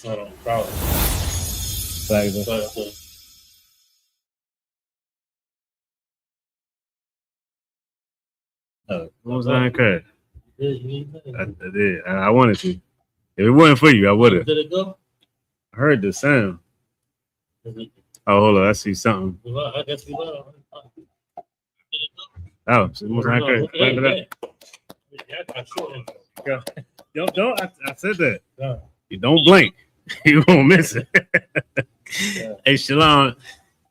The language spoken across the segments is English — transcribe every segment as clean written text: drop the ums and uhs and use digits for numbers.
Probably. What was that? Okay. I did. I wanted to. If it wasn't for you, I would have. Did it go? I heard the sound. Oh, hold on. I see something. I guess we love. Oh, so it was okay. Don't. I said that. Yeah. You don't blink. You won't miss it. Yeah. Hey, Shalom,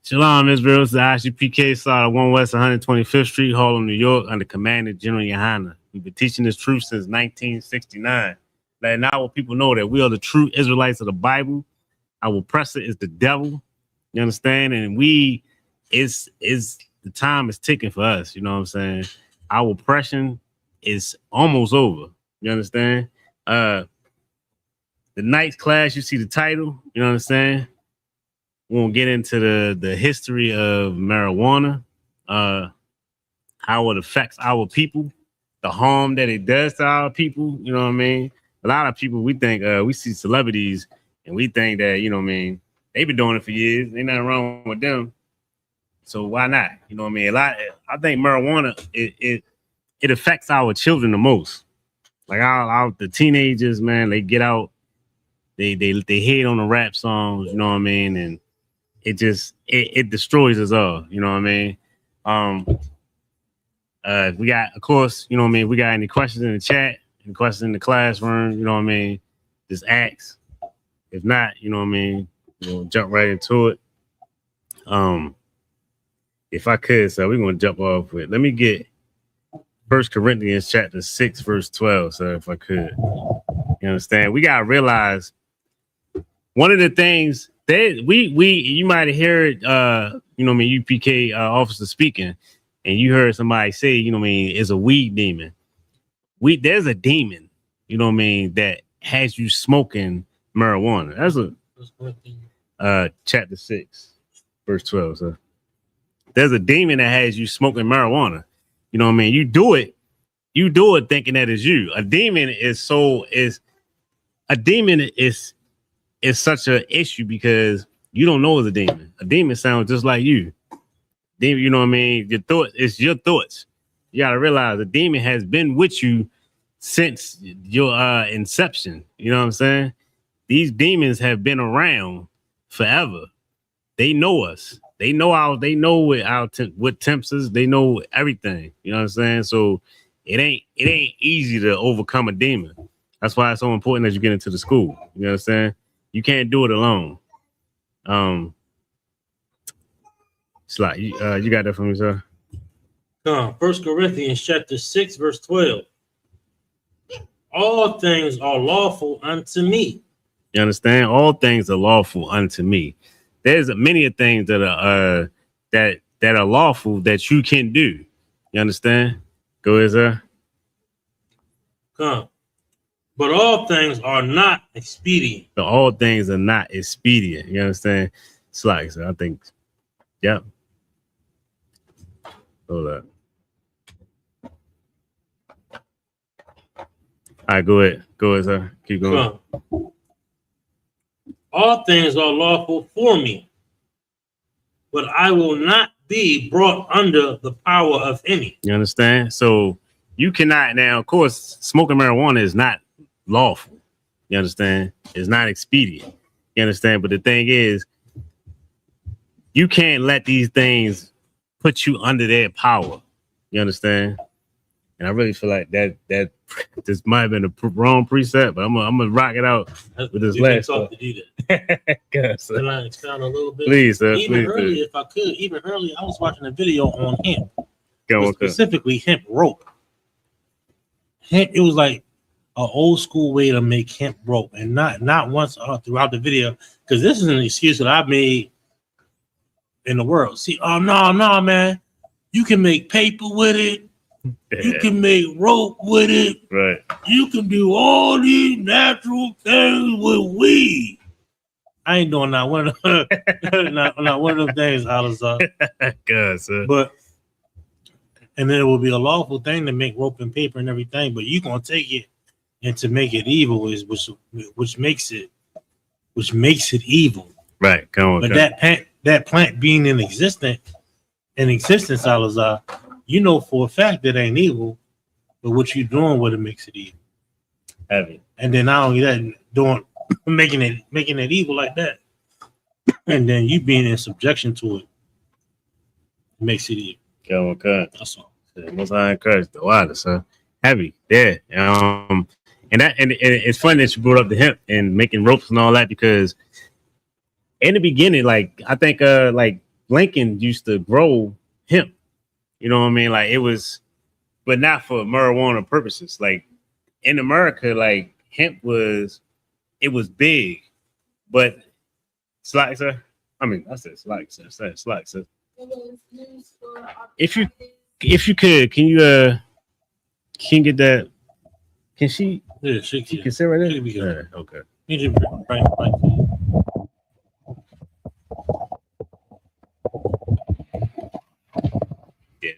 Israel. It's the ISUPK side of 1 West 125th Street, Harlem, New York, under Commander General Yohana. We've been teaching this truth since 1969. Letting our people know that we are the true Israelites of the Bible. Our oppressor is the devil. You understand? And the time is ticking for us. You know what I'm saying? Our oppression is almost over. You understand? The night's class, you see the title. You know what I'm saying? We won't get into the history of marijuana, how it affects our people, the harm that it does to our people. You know what I mean? A lot of people, we think, we see celebrities and we think that, you know what I mean, they've been doing it for years. Ain't nothing wrong with them. So why not? You know what I mean? I think marijuana, it affects our children the most. Like the teenagers, man, they get out, they hate on the rap songs, you know what I mean? And it destroys us all, you know what I mean? We got, of course, you know what I mean? We got any questions in the chat, any questions in the classroom, you know what I mean? Just ask. If not, you know what I mean? We'll jump right into it. If I could, so we're going to jump off with, let me get 1 Corinthians chapter 6, verse 12, so if I could. You understand? We got to realize one of the things that you might have heard, you know what I mean, UPK officer speaking, and you heard somebody say, you know what I mean, it's a weed demon. There's a demon, you know what I mean, that has you smoking marijuana. That's chapter 6, verse 12. So there's a demon that has you smoking marijuana. You know what I mean? You do it thinking that is you. A demon is such an issue because you don't know it's a demon. A demon sounds just like you. Demon, you know what I mean? It's your thoughts. You gotta realize a demon has been with you since your inception. You know what I'm saying? These demons have been around forever. They know us. They know what tempts us. They know everything. You know what I'm saying? So it ain't easy to overcome a demon. That's why it's so important that you get into the school. You know what I'm saying? You can't do it alone. It's like you got that from me, sir. 1 Corinthians chapter 6, verse 12. All things are lawful unto me. You understand? All things are lawful unto me. There's many things that are that are lawful that you can do. You understand? Go ahead, sir. But all things are not expedient. But all things are not expedient. You understand? It's like, so I think, yep. Hold up. All right, go ahead. Go ahead, sir. Keep going. All things are lawful for me, but I will not be brought under the power of any. You understand? So you cannot now, of course, smoking marijuana is not lawful. You understand? It's not expedient. You understand? But the thing is, you can't let these things put you under their power. You understand? And I really feel like that this might have been a wrong preset, but I'm gonna rock it out with this last stuff. To do that. Can I expound a little bit? Please, sir. Even please, earlier, if I could, I was watching a video on hemp, specifically hemp rope. Hemp, it was like an old school way to make hemp rope, and not once throughout the video, because this is an excuse that I've made in the world. See, no, man, you can make paper with it. You can make rope with it. Right. You can do all these natural things with weed. I ain't doing not one of them, not one of them things, Alice. God, sir. But and then it will be a lawful thing to make rope and paper and everything, but you gonna take it and to make it evil is which makes it which makes it evil. Right. Come on. But that plant being in existence, Salazar, you know for a fact that ain't evil, but what you doing with it makes it evil. Heavy. And then not only that, making it evil like that, and then you being in subjection to it makes it evil. Come on. That's all. Most I encourage the water, so heavy. Yeah. And it's funny that you brought up the hemp and making ropes and all that, because in the beginning, like I think like Lincoln used to grow hemp. You know what I mean? Like it was, but not for marijuana purposes. Like in America, like hemp was big, but sir. I mean, I said sir. If you could, can you get that? Can she? Yeah, she can sit right there. Yeah, okay. You just right. Yeah.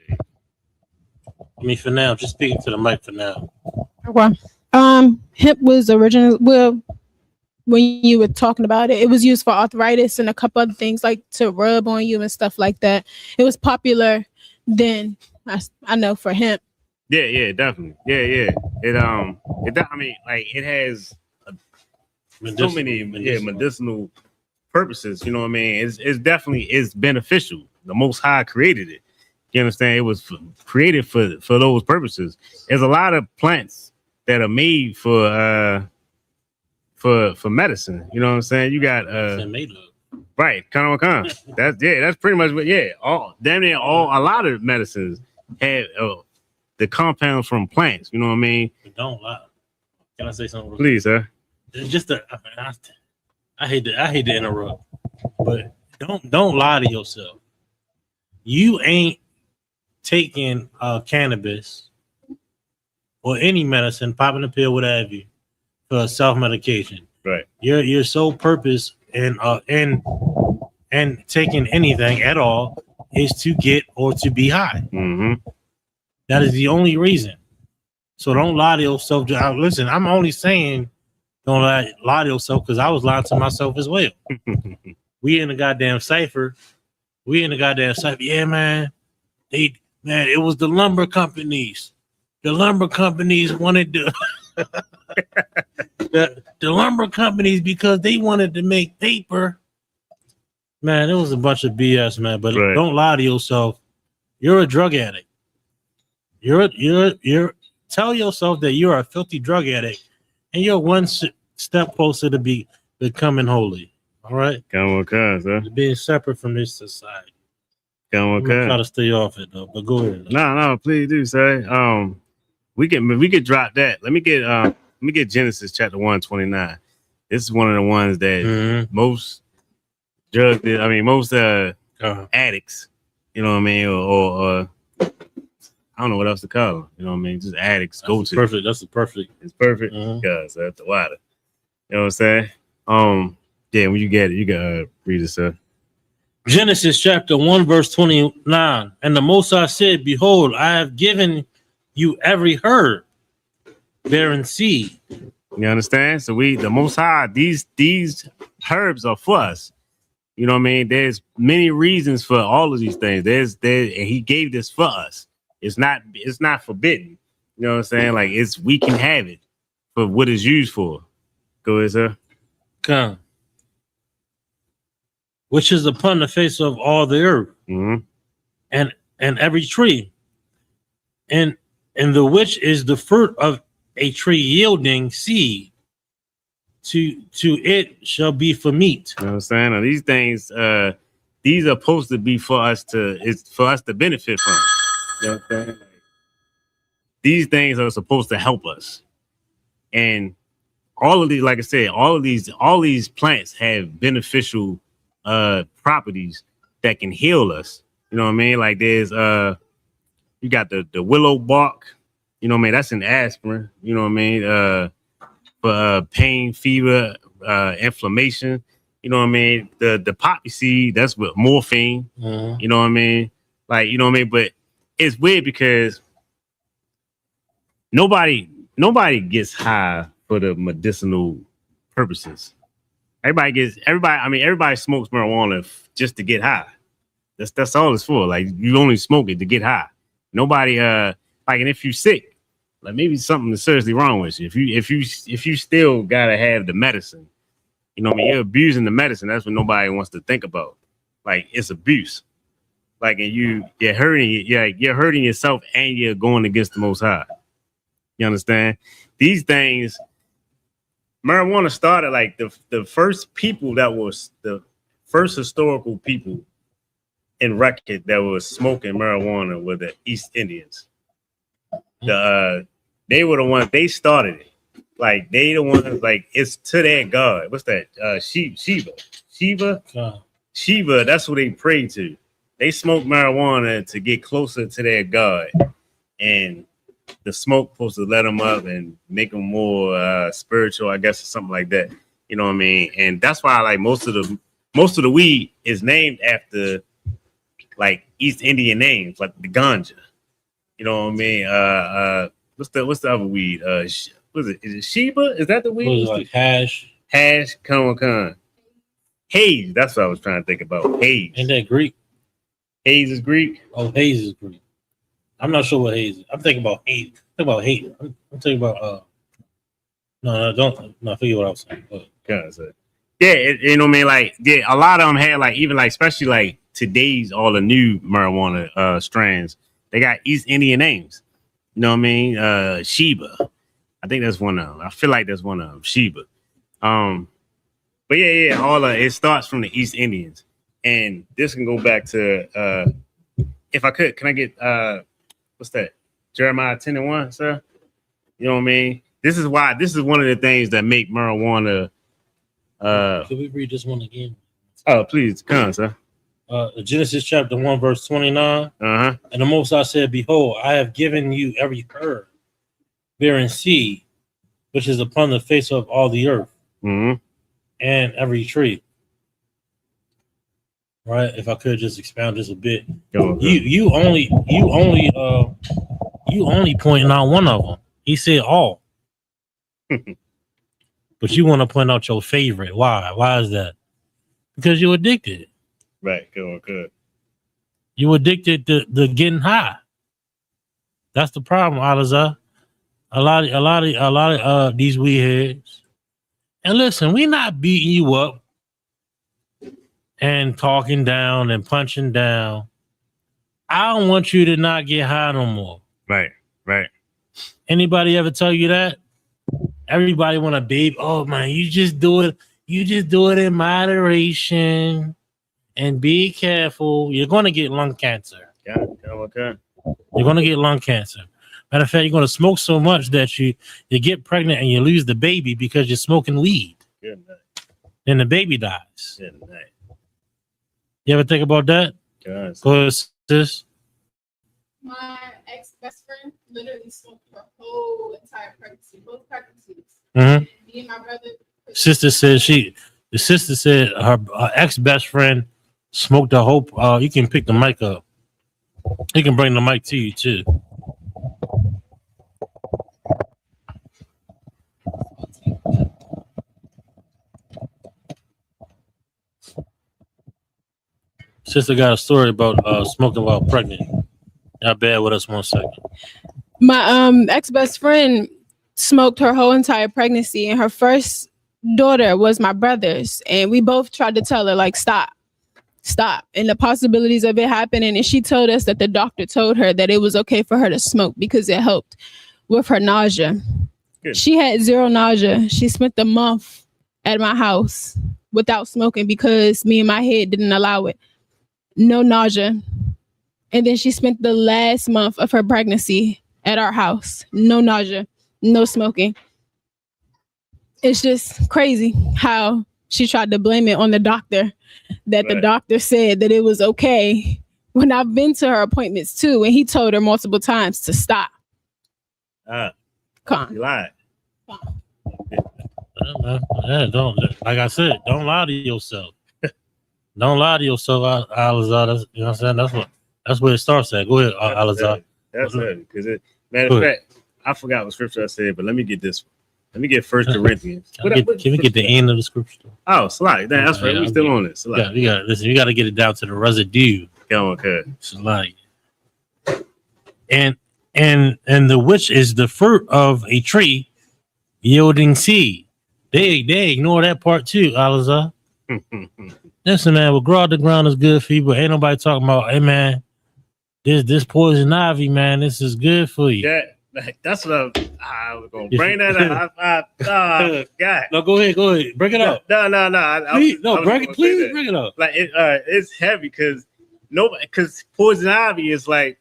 I mean, for now, just speaking to the mic for now. Okay. Hemp was original. Well, when you were talking about it, it was used for arthritis and a couple other things, like to rub on you and stuff like that. It was popular then. I know for hemp. Yeah, definitely. Yeah. I mean, like it has so many medicinal purposes. You know what I mean? It's definitely is beneficial. The Most High created it. You understand? It was created for those purposes. There's a lot of plants that are made for medicine. You know what I'm saying? You got right, kind. That's pretty much what. Yeah, a lot of medicines have the compounds from plants. You know what I mean? Don't lie. Can I say something? Please, sir. I hate to interrupt, but don't lie to yourself. You ain't taking cannabis or any medicine, popping a pill, what have you, for self-medication. Right. Your sole purpose in taking anything at all is to get or to be high. Mm-hmm. That is the only reason. So don't lie to yourself. Listen, I'm only saying don't lie to yourself because I was lying to myself as well. We in the goddamn cipher. Yeah, man. It was the lumber companies. The lumber companies wanted to the lumber companies because they wanted to make paper. Man, it was a bunch of BS, man. But Don't lie to yourself. You're a drug addict. You're tell yourself that you're a filthy drug addict, and you're one step closer to becoming holy. All right, come on, cuz, huh? Being separate from this society. Come on, cuz. Try to stay off it though, but go ahead. No, please do, sir. We could drop that. Let me get Genesis chapter 129. This is one of the ones that most addicts, you know what I mean, or I don't know what else to call them. You know what I mean? Just addicts go to. Perfect. That's perfect. It's perfect because that's the water. You know what I'm saying? Yeah. When you get it, you gotta read it, sir. Genesis chapter 1 verse 29. And the Most High said, "Behold, I have given you every herb bearing seed." You understand? So the Most High, these herbs are for us. You know what I mean? There's many reasons for all of these things. And He gave this for us. It's not forbidden. You know what I'm saying? Like we can have it for what it's used for. Go ahead, sir. Come. Which is upon the face of all the earth, and every tree, and the which is the fruit of a tree yielding seed. To it shall be for meat. You know what I'm saying? Now, these things, these are supposed to be for us to benefit from. You know what I'm saying? These things are supposed to help us. And all of these, like I said, all these plants have beneficial properties that can heal us. You know what I mean? Like there's you got the willow bark, you know what I mean? That's an aspirin, you know what I mean? For pain, fever, inflammation, you know what I mean? The poppy seed, that's with morphine, you know what I mean? Like, you know what I mean? But it's weird because nobody gets high for the medicinal purposes. everybody smokes marijuana just to get high. That's all it's for. Like you only smoke it to get high. Nobody and if you're sick, like maybe something is seriously wrong with you. If you still gotta have the medicine, you know what I mean, you're abusing the medicine. That's what nobody wants to think about. Like it's abuse. Like and you're hurting you're hurting yourself and you're going against the Most High. You understand? These things, marijuana started like the first people that was the first historical people in record that was smoking marijuana were the East Indians. They were the ones, they started it. Like they the ones, like it's to their god. What's that? Shiva. That's what they pray to. They smoke marijuana to get closer to their god, and the smoke supposed to let them up and make them more spiritual, I guess, or something like that. You know what I mean? And that's why like most of the weed is named after like East Indian names, like the ganja. You know what I mean? What's the other weed? What is it? Is it Sheba? Is that the weed? Like hash. Hash, con. Haze. That's what I was trying to think about. Haze. Ain't that Greek? Haze is Greek. Oh, haze is Greek. I'm not sure what haze is. I'm thinking about hate. I'm thinking about No, forget what I was saying. Yeah, you know what I mean? Like, yeah, a lot of them had like even like especially like today's all the new marijuana strands. They got East Indian names. You know what I mean? Sheba. I think that's one of them. I feel like that's one of them. Sheba. But yeah, all of it starts from the East Indians. And this can go back to if I could, can I get what's that? Jeremiah 10:1, sir? You know what I mean? This is one of the things that make marijuana. Can we read this one again? Oh, please, come on, sir. Genesis chapter 1, verse 29. And the Most High said, behold, I have given you every herb bearing seed, which is upon the face of all the earth, and every tree. Right? If I could just expound just a bit. You only pointing out one of them. He said all. But you want to point out your favorite. Why? Why is that? Because you're addicted. Right. Good. You're addicted to getting high. That's the problem, Alizah. A lot of these weed heads. And listen, we not beating you up and talking down and punching down. I don't want you to not get high no more. Right. Anybody ever tell you that? Everybody want to babe. Oh man, you just do it in moderation and be careful. You're gonna get lung cancer. Okay. You're gonna get lung cancer. Matter of fact, you're gonna smoke so much that you get pregnant and you lose the baby because you're smoking weed. Good night. Then the baby dies. Good night. You ever think about that? Good. Go ahead, sis. My ex-best friend literally smoked her whole entire pregnancy, both pregnancies. Mm-hmm. Me and my brother. The sister said her ex-best friend smoked the whole. You can pick the mic up. He can bring the mic to you too. Sister got a story about smoking while pregnant. Y'all bear with us 1 second. My ex-best friend smoked her whole entire pregnancy, and her first daughter was my brother's, and we both tried to tell her like stop, and the possibilities of it happening. And she told us that the doctor told her that it was okay for her to smoke because it helped with her nausea. Good. She had zero nausea. She spent the month at my house without smoking because me and my head didn't allow it. No nausea. And then she spent the last month of her pregnancy at our house. No nausea, no smoking. It's just crazy how she tried to blame it on the doctor, that the doctor said that it was okay. When I've been to her appointments too, and he told her multiple times to stop. Come on. You lied. Don't, like I said, don't lie to yourself. Don't lie to yourself, Alizah. You know what I'm saying? That's where it starts at. Go ahead, Alizah. That's it. Because matter of fact, I forgot what scripture I said, but let me get this one. Let me get First Corinthians. Can we get the end of the scripture? Oh, slide. That's right. We still on this. Listen, you got to get it down to the residue. Go on, cuz. Slide. And the which is the fruit of a tree yielding seed. They ignore that part too, Alizah. Listen, man, what grow out the ground is good for you, but ain't nobody talking about, hey man, this poison ivy, man, this is good for you. Yeah, that's what I was gonna bring that up. God. No, go ahead, bring it up. No. Please bring it up. Like it's heavy because poison ivy is like.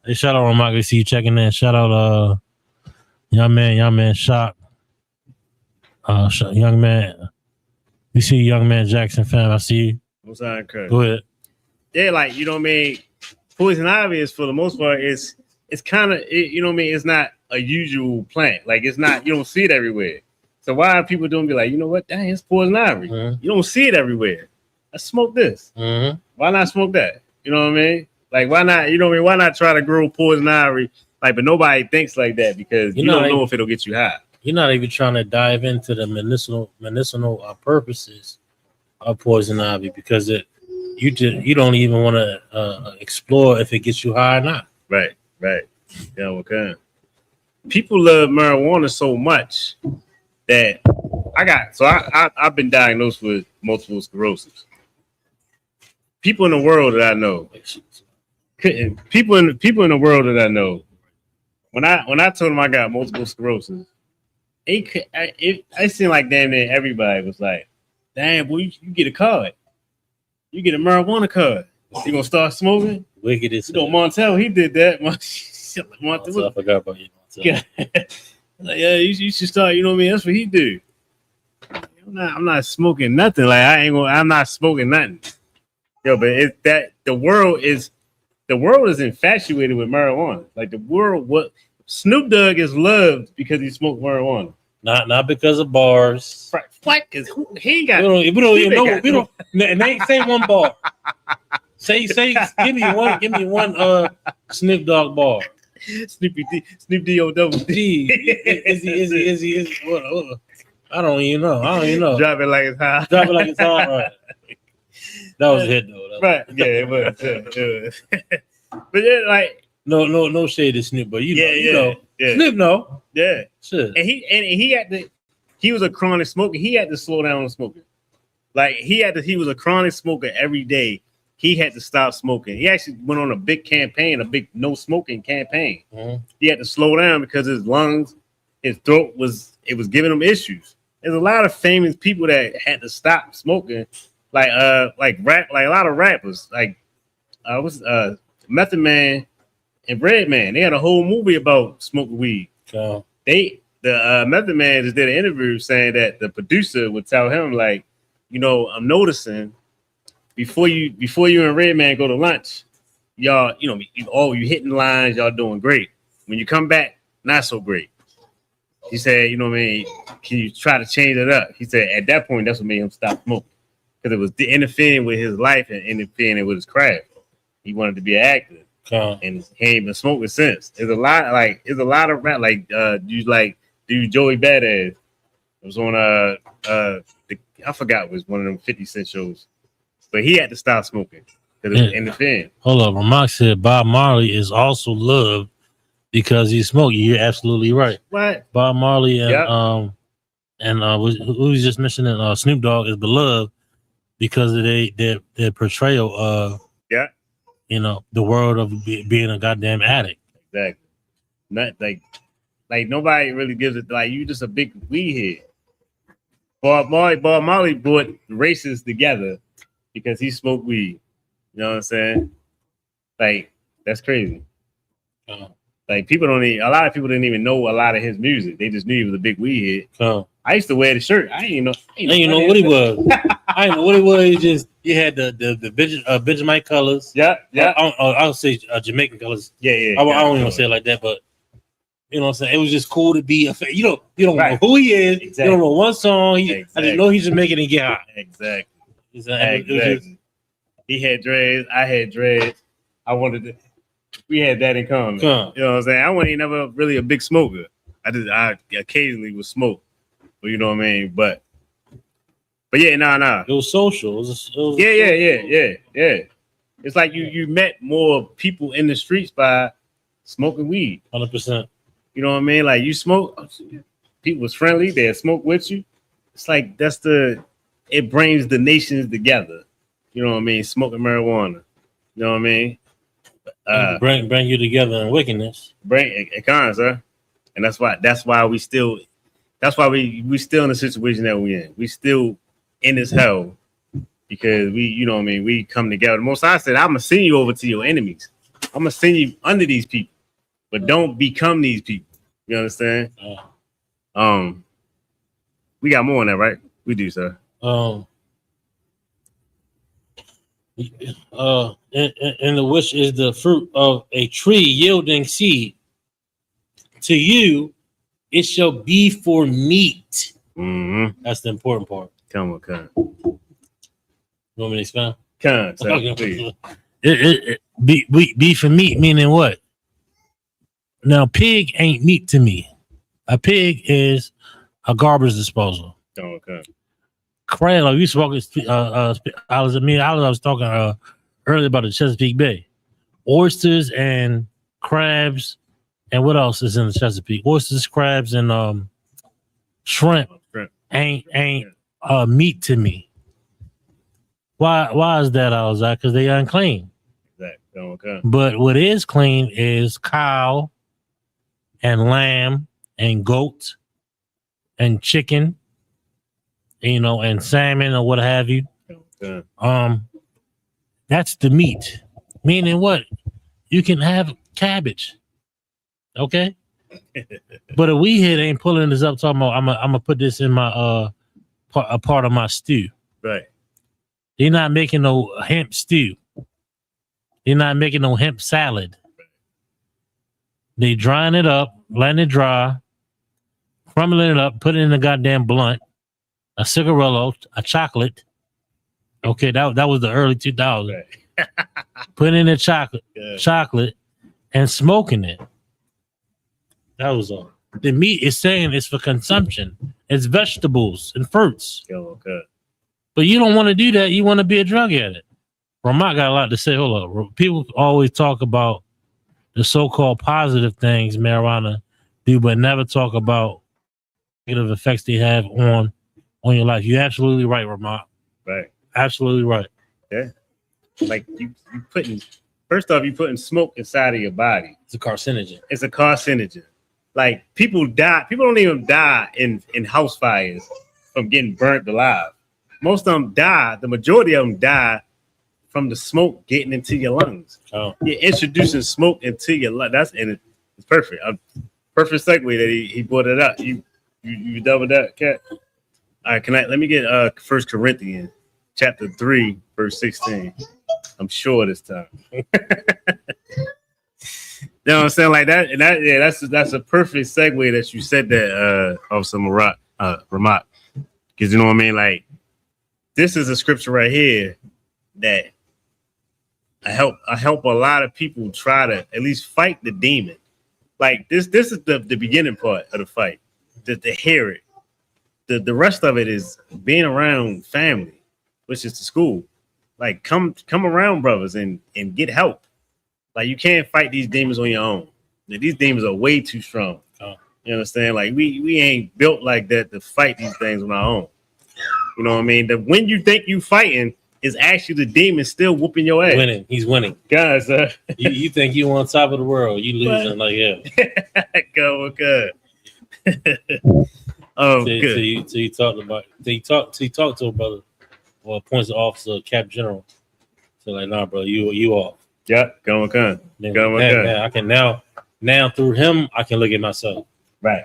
Hey, shout out Ramak, I see you checking in. Shout out young man Shock. Young man. You see young man Jackson fam, I see you. What's that, Kurt? Go ahead. Yeah, like you know what I mean. Poison ivy is for the most part it's kind of you know what I mean. It's not a usual plant. Like it's not. You don't see it everywhere. So why are people doing? Be like, you know what? Dang, it's poison ivy. Mm-hmm. You don't see it everywhere. Let's smoke this. Mm-hmm. Why not smoke that? You know what I mean? Like why not? You know what I mean? Why not try to grow poison ivy? Like, but nobody thinks like that because you don't know if it'll get you high. You're not even trying to dive into the medicinal purposes of poison ivy because you don't even want to explore if it gets you high or not. Right. Yeah, okay. People love marijuana so much that I've been diagnosed with multiple sclerosis. People in the world that I know, people in the world that I know, when I told them I got multiple sclerosis. It seemed like damn near everybody was like, damn, boy, you get a card. You get a marijuana card. You gonna start smoking? Wicked as hell. Montel, he did that. Montel, I forgot about you, Montel. Like, yeah, you should start, you know what I mean? That's what he do. I'm not smoking nothing. Like I'm not smoking nothing. Yo, but it's that the world is infatuated with marijuana. Like the world, what Snoop Dogg is loved because he smoked marijuana. Not because of bars. Right? Because he ain't got. We don't even know. We don't. Name, say one bar. Say. Give me one. Snoop Dogg bar. Snoop D-O double D. Is he? What? I don't even know. Drop it like it's hot. Right. That was a hit though. Right? Yeah, it was. But then, like. No shade to Snoop, but you know. Snoop, no. Yeah. Sure. And he was a chronic smoker. He had to slow down on smoking. Like he was a chronic smoker every day. He had to stop smoking. He actually went on a big campaign, a big no smoking campaign. Mm-hmm. He had to slow down because his lungs, his throat was giving him issues. There's a lot of famous people that had to stop smoking, like rap, like a lot of rappers, like Method Man and Redman. They had a whole movie about smoking weed. The Method Man just did an interview saying that the producer would tell him, like, you know, I'm noticing before you and Redman go to lunch, y'all, you know, you hitting lines, y'all doing great. When you come back, not so great. He said, you know what I mean? Can you try to change it up? He said at that point, that's what made him stop smoking because it was interfering with his life and interfering with his craft. He wanted to be an actor. And he ain't been smoking since. There's a lot of rap like Joey Badass. It was on I forgot it was one of them 50 Cent shows, but he had to stop smoking because it was interfering. Hold up, Mark said Bob Marley is also loved because he smoked. You're absolutely right. What? Bob Marley and who was just mentioning Snoop Dogg is beloved because of their portrayal of you know, the world of being a goddamn addict. Exactly. Not like nobody really gives it. Like you just a big weed head. Bob Marley brought races together because he smoked weed. You know what I'm saying? Like that's crazy. Like a lot of people didn't even know a lot of his music. They just knew he was a big weed head. I used to wear the shirt. I didn't know what he was. I didn't know what he was. He had the Benjamin colors. Yeah. I'll say Jamaican colors. Yeah. I don't even say it like that, but you know what I'm saying. It was just cool to be a. You don't know who he is. Exactly. You don't know one song. I just know he's Jamaican and get high. Exactly. He had dreads. I had dreads. We had that in common. You know what I'm saying? I wasn't never really a big smoker. I occasionally would smoke. You know what I mean? But yeah, nah. It was social. It was Yeah. It's like you met more people in the streets by smoking weed. 100%. You know what I mean? Like you smoke, people was friendly. They'd smoke with you. It's like it brings the nations together. You know what I mean? Smoking marijuana. You know what I mean? Bring you together in wickedness. Bring it comes, huh? And that's why we still in the situation that we in. We still in this hell because you know what I mean, we come together. The Most High said, I'm gonna send you over to your enemies. I'm gonna send you under these people, but don't become these people. You understand? We got more on that, right? We do, sir. And the which is the fruit of a tree yielding seed. To you, it shall be for meat. Mm-hmm. That's the important part. Come on. You want me to explain? Come, sir, please. It be for meat, meaning what? Now, pig ain't meat to me. A pig is a garbage disposal. Okay. Crab, like we spoke. I was talking earlier about the Chesapeake Bay, oysters and crabs, and what else is in the Chesapeake? Oysters, crabs, and shrimp ain't meat to me. Why is that? I was like, because they unclean. Exactly. Okay. But what is clean is cow and lamb and goat and chicken, you know, and salmon or what have you. Okay. That's the meat. Meaning what? You can have cabbage. Okay. But if we here ain't pulling this up talking about I'm gonna put this in my a part of my stew. Right. They're not making no hemp stew. They're not making no hemp salad. They drying it up, letting it dry, crumbling it up, put it in a goddamn blunt, a cigarillo, a chocolate. Okay, that was the early 2000s. Right. Put in a chocolate, and smoking it. That was all. The meat is saying it's for consumption. It's vegetables and fruits. Okay. But you don't want to do that. You want to be a drug addict. Ramon got a lot to say. Hold up. People always talk about the so-called positive things marijuana do, but never talk about negative effects they have on your life. You're absolutely right, Ramon. Right. Absolutely right. Yeah. Like you putting smoke inside of your body. It's a carcinogen. It's a carcinogen. Like people die. People don't even die in house fires from getting burnt alive. Most of them die. The majority of them die from the smoke getting into your lungs. Oh. You're introducing smoke into your lungs. It's perfect. Perfect segue that he brought it up. You doubled that, Cat. All right, let me get 1 Corinthians chapter 3, verse 16. I'm sure this time. You know what I'm saying? Like that, and that's a perfect segue that you said that Officer Ramat. Because you know what I mean? Like, this is a scripture right here that I help a lot of people try to at least fight the demon. Like this is the beginning part of the fight. To hear it. The rest of it is being around family, which is the school. Like come around brothers and get help. Like you can't fight these demons on your own. These demons are way too strong. Oh. You understand? Like we ain't built like that to fight these things on our own. You know what I mean? When you think you fighting is actually the demon still whooping your ass. Winning. He's winning. Guys, you think you on top of the world. You losing like hell. Go good. Good. So you talked about he talked to a brother or appoints the officer, Cap General. So like, nah, bro, you off. Yeah, going good. I can now through him, I can look at myself. Right.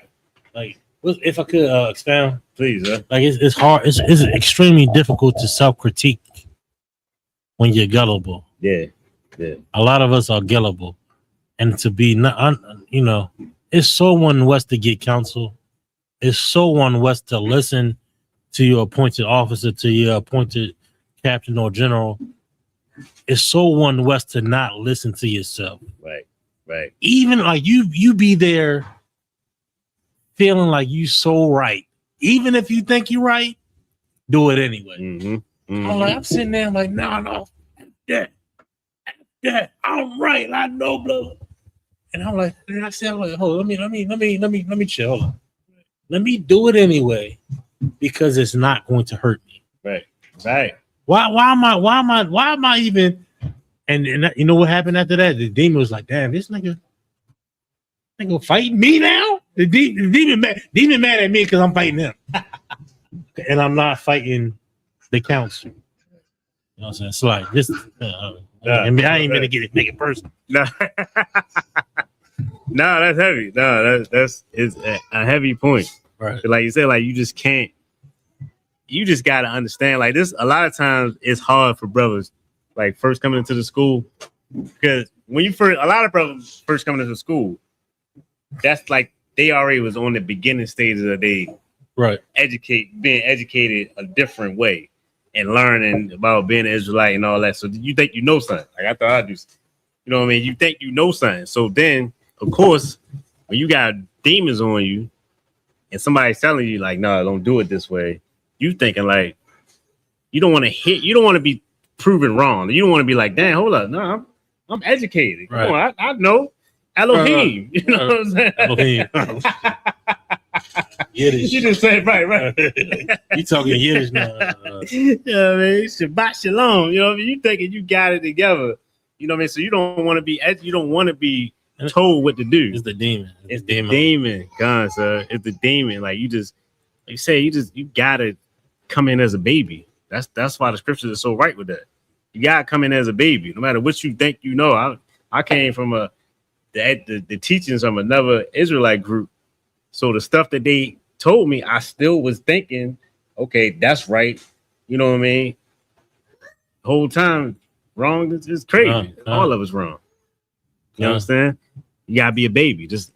Like, if I could expound, please. Like it's hard. It's extremely difficult to self-critique when you're gullible. Yeah. A lot of us are gullible, and to be not, it's so unwise to get counsel. It's so unwise to listen to your appointed officer, to your appointed captain or general. It's so unwise to not listen to yourself. Right. Even like you be there feeling like you so right. even if you think you're right, do it anyway. Mm-hmm. I'm sitting there, I'm like, no, yeah, I'm right. I know, blah. And I'm like, and I said, hold on, let me chill. Hold on. Let me do it anyway because it's not going to hurt me. Right. Why am I even? And you know what happened after that? The demon was like, damn, this nigga fighting me now. The demon mad at me because I'm fighting him, and I'm not fighting the council. You know what I'm saying? It's like this. I ain't gonna get it, make it personal. No. No, that's heavy. No, that's a heavy point. Right. Like you said, like you just can't. You just gotta understand. Like this, a lot of times it's hard for brothers, like first coming into the school, because when a lot of brothers first coming into school, that's like they already was on the beginning stages of being educated a different way and learning about being an Israelite and all that. So you think you know something? Like I thought I do. You know what I mean? You think you know something. So then, of course, when you got demons on you and somebody's telling you like, no, don't do it this way, you thinking like you don't want to be proven wrong. You don't want to be like, damn, hold up, no, I'm educated. Come on, I know Elohim. You know what I'm saying? Elohim. Yiddish. You just said right. You talking Yiddish now? You know what I mean? Shabbat shalom. You know what I mean? You thinking you got it together. You know what I mean? So you don't want to be told what to do. It's the demon. It's the demon. God, sir. It's the demon. Like you gotta come in as a baby. That's why the scriptures are so right with that. You gotta come in as a baby, no matter what you think you know. I came from the teachings from another Israelite group, so the stuff that they told me, I still was thinking, okay, that's right. You know what I mean? The whole time, wrong. It's crazy. All of us wrong. You understand? You gotta be a baby. Just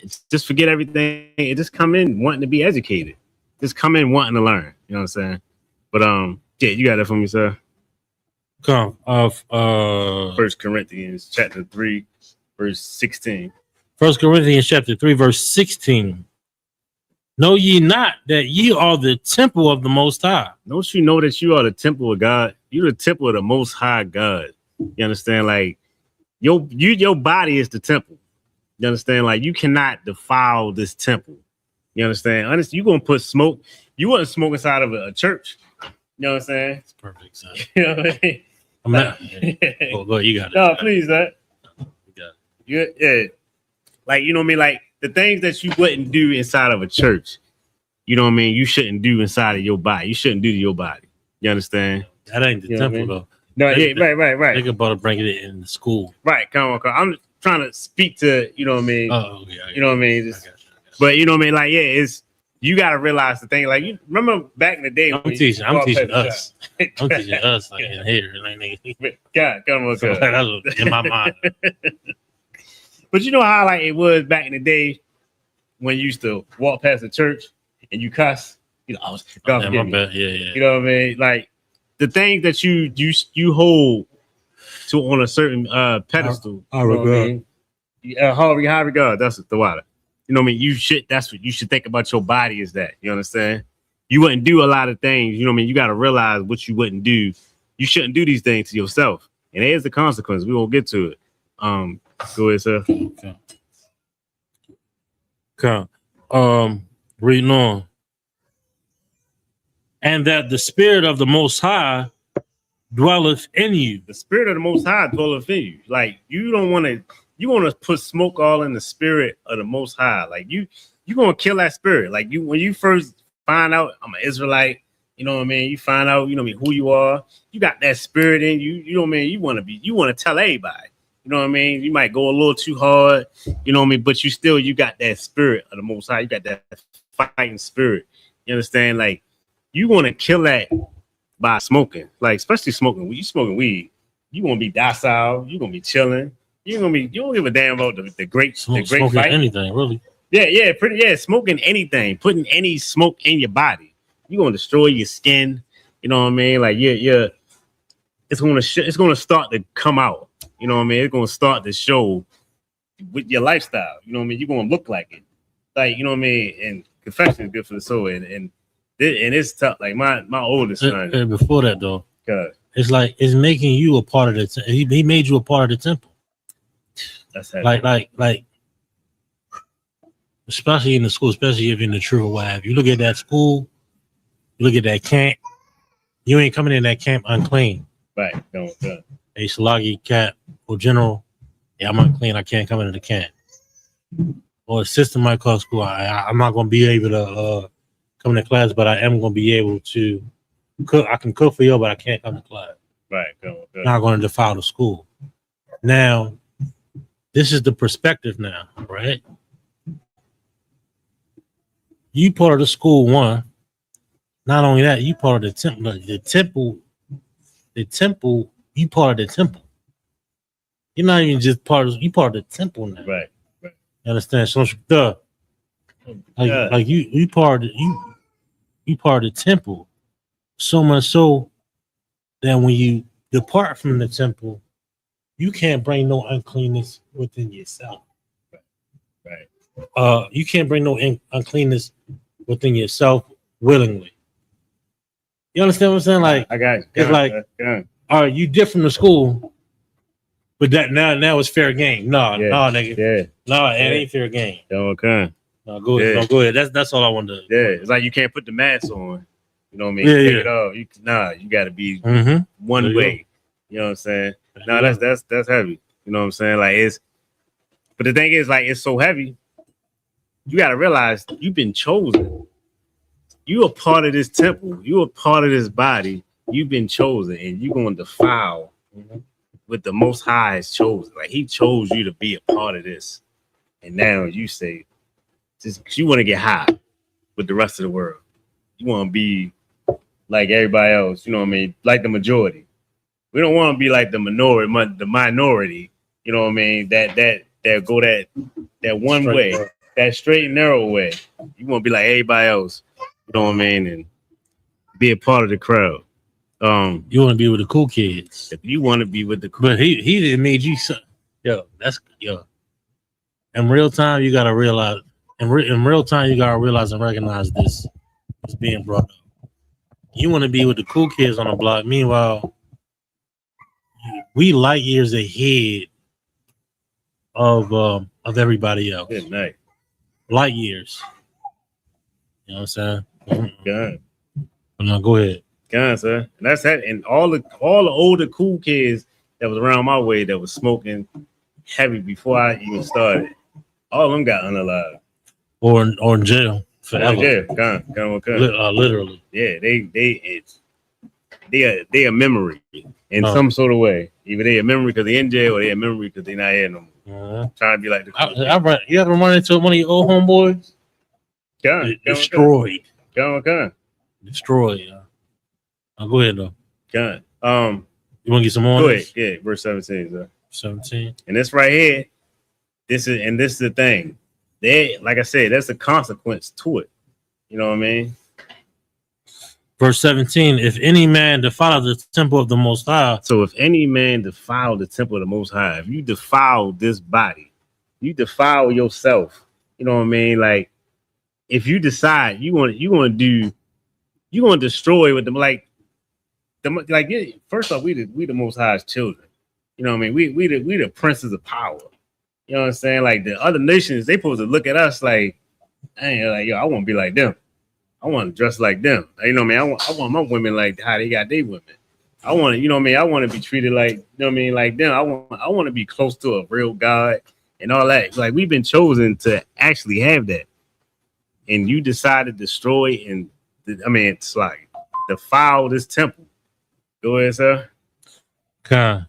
forget everything and just come in wanting to be educated. Just come in wanting to learn. You know what I'm saying? But yeah, you got that for me, sir. Come of 1 Corinthians chapter 3, verse 16. 1 Corinthians chapter 3, verse 16. Know ye not that ye are the temple of the Most High? Don't you know that you are the temple of God? You're the temple of the Most High God. You understand? Like your body is the temple. You understand? Like you cannot defile this temple. You understand? Honestly, you're gonna put smoke. You wouldn't smoke inside of a church. You know what I'm saying? It's perfect, son. You know what I mean? I'm not. Go ahead, you got it. No, please, man. You got it. Yeah. Like, you know what I mean? Like the things that you wouldn't do inside of a church, you know what I mean? You shouldn't do inside of your body. You shouldn't do to your body. You understand? That ain't the temple, though. No, right. Think about bringing it in the school. Right, come on. I'm trying to speak to, you know what I mean? Oh, yeah. You know what I mean? But you know what I mean? Like, yeah, you got to realize the thing. Like, you remember back in the day? I'm teaching us. I'm teaching us like in here. God, come on, so that's in my mind. But you know how like it was back in the day when you used to walk past the church and you cuss. You know, God forgive me. Yeah. You know what I mean? Like the things that you hold to on a certain pedestal. High regard. High regard. That's the water. You know what I mean? That's what you should think about your body is that. You understand? You wouldn't do a lot of things. You know what I mean? You got to realize what you wouldn't do. You shouldn't do these things to yourself. And there's the consequence. We won't get to it. Go ahead, sir. Okay. Reading on. And that the spirit of the Most High dwelleth in you. The spirit of the Most High dwelleth in you. Like you want to put smoke all in the spirit of the Most High. Like you gonna kill that spirit. Like when you first find out I'm an Israelite, you know what I mean? You find out, you know what I mean, who you are. You got that spirit in you. You know what I mean? You want to tell everybody. You know what I mean? You might go a little too hard, you know what I mean? But you got that spirit of the Most High. You got that fighting spirit. You understand? Like you want to kill that by smoking, like especially smoking. When you smoking weed, you gonna be docile. You gonna be chilling. You don't give a damn about the great smoking fight. Anything really? Yeah, smoking anything, putting any smoke in your body, you gonna destroy your skin. You know what I mean? Like it's gonna start to come out. You know what I mean? It's gonna start to show with your lifestyle. You know what I mean? You're gonna look like it. Like, you know what I mean? And confession is good for the soul. And And it's tough. Like my oldest son. Before that though, God, it's like it's making you a part of the. He made you a part of the temple. That's heavy. Like, especially in the school, especially if you're in the true wife. You look at that school, you look at that camp. You ain't coming in that camp unclean. Right. Don't. Hey, Salagi, Cap, or General. Yeah, I'm unclean. I can't come into the camp. Or assistant might call school. I'm not going to be able to come to class, but I am going to be able to cook. I can cook for you, but I can't come to class. Right. Go. Not going to defile the school. Now, this is the perspective now, right? You part of the school one. Not only that, you part of the temple. The temple. You part of the temple. You're not even just part of. You part of the temple now. Right. You understand? So, like you part of you part of the temple. So much so that when you depart from the temple, you can't bring no uncleanness within yourself. Right. You can't bring no uncleanness within yourself willingly. You understand what I'm saying? Like I got it's like, all right, you different from school, but that now it's fair game. No, nigga. Yeah. No, it ain't fair game. Okay. No, go ahead. No, go ahead. That's all I wanted to. Yeah, it's like you can't put the mask on. You know what I mean? Yeah, Take yeah. it off. You got to be one There you way. You know what I'm saying? No, that's heavy. You know what I'm saying? Like it's, but the thing is, like it's so heavy. You got to realize you've been chosen. You are part of this temple. You are part of this body. You've been chosen, and you're going to defile what the Most High has chosen. Like He chose you to be a part of this, and now you say, just because you want to get high with the rest of the world, you want to be like everybody else. You know what I mean? Like the majority. We don't want to be like the minority. You know what I mean? That go that one Straight way, way. that straight and narrow way. You want to be like everybody else. You know what I mean? And be a part of the crowd. You want to be with the cool kids. If you want to be with the cool, But he didn't made you in real time you gotta realize in real time you gotta realize and recognize this is being brought up. You want to be with the cool kids on the block. Meanwhile, we light years ahead of everybody else. good night. Light years. You know what I'm saying? God. No, go ahead. God, sir. And that's that. And all the older cool kids that was around my way that was smoking heavy before I even started. All of them got unalive. Or in jail forever. Yeah, Literally. Yeah, they a memory in some sort of way. Either they a memory because they in jail or they a memory because they not here no more. Trying to be like the cool you ever run into one of your old homeboys? Destroyed. Destroyed. I'll go ahead though. God. You want to get some more? Go ahead. Yeah, verse 17, sir. 17. And this right here, this is the thing. Like I said, that's a consequence to it. You know what I mean? Verse 17, if any man defile the temple of the Most High. So if any man defile the temple of the Most High, if you defile this body, you defile yourself. You know what I mean? Like, if you decide you want to destroy with them, first off, we the Most High's children. You know what I mean? We the princes of power. You know what I'm saying? Like the other nations, they supposed to look at us like, I want to be like them. I want to dress like them. You know what I mean? I want my women like how they got their women. I want to, you know what I mean? I want to be treated like, you know what I mean, like them. I want to be close to a real God and all that. Like we've been chosen to actually have that. And you decide to destroy it's like defile this temple. Go ahead, sir. Okay.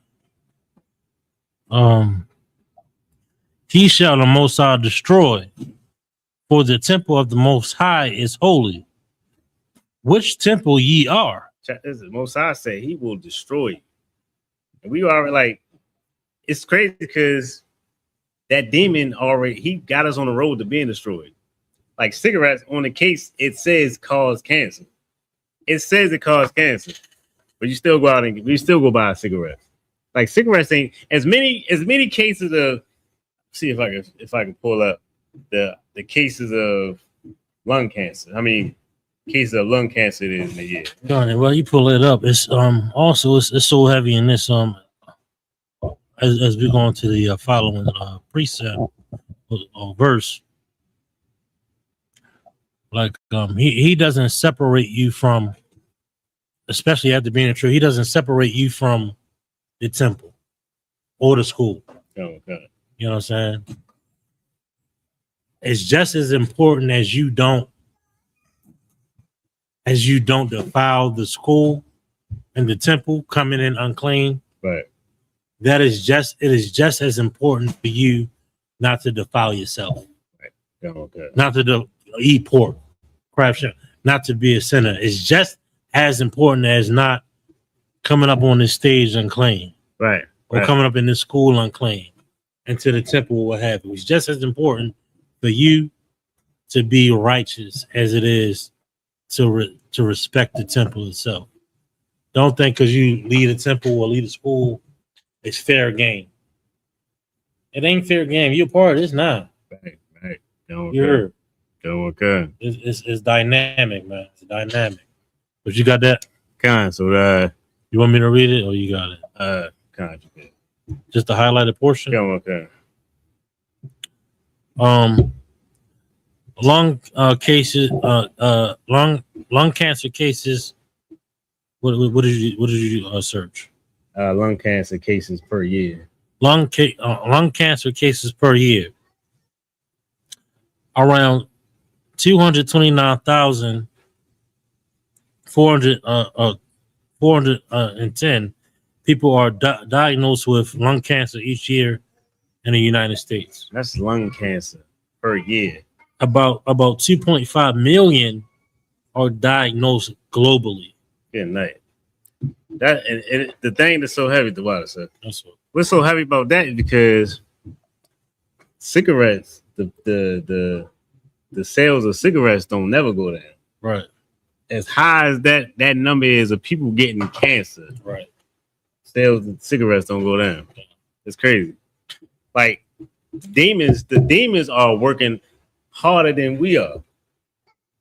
He shall the Most High destroy, for the temple of the Most High is holy. Which temple ye are? This is Most High say He will destroy you. And we are like, it's crazy because that demon he got us on the road to being destroyed. Like cigarettes on the case, it says cause cancer. It says it cause cancer, but you still go out and we still go buy cigarettes. Like cigarettes ain't as many cases of. See if I can pull up the cases of lung cancer. I mean, cases of lung cancer it is in a year. Well, you pull it up. It's also it's so heavy in this as we go into the following precept or verse. Like he doesn't separate you from, especially after being a true, he doesn't separate you from the temple or the school. Oh, okay. You know what I'm saying? It's just as important as you don't defile the school and the temple coming in unclean. Right. It is just as important for you not to defile yourself. Right. Oh, okay. Not to eat pork, crab shit, not to be a sinner. It's just as important as not coming up on this stage unclean. Right. Or coming up in this school unclean. Into the temple or what have you. It's just as important for you to be righteous as it is to respect the temple itself. Don't think because you lead a temple or lead a school, it's fair game. It ain't fair game. You're part of this now. Right. You're okay. It's dynamic, man. It's dynamic. But you got that? So you want me to read it or you got it? Just the highlighted portion. Okay. Lung cases, lung cancer cases. What did you search? Lung cancer cases per year. Lung cancer cases per year. Around 229,410 people are diagnosed with lung cancer each year in the United States. That's lung cancer per year. About 2.5 million are diagnosed globally. Good night. That and the thing that's so heavy, the water, sir. What's so heavy about that is because cigarettes, the sales of cigarettes don't never go down. Right. As high as that number is of people getting cancer. Right. Sales of cigarettes don't go down. It's crazy. Like the demons are working harder than we are.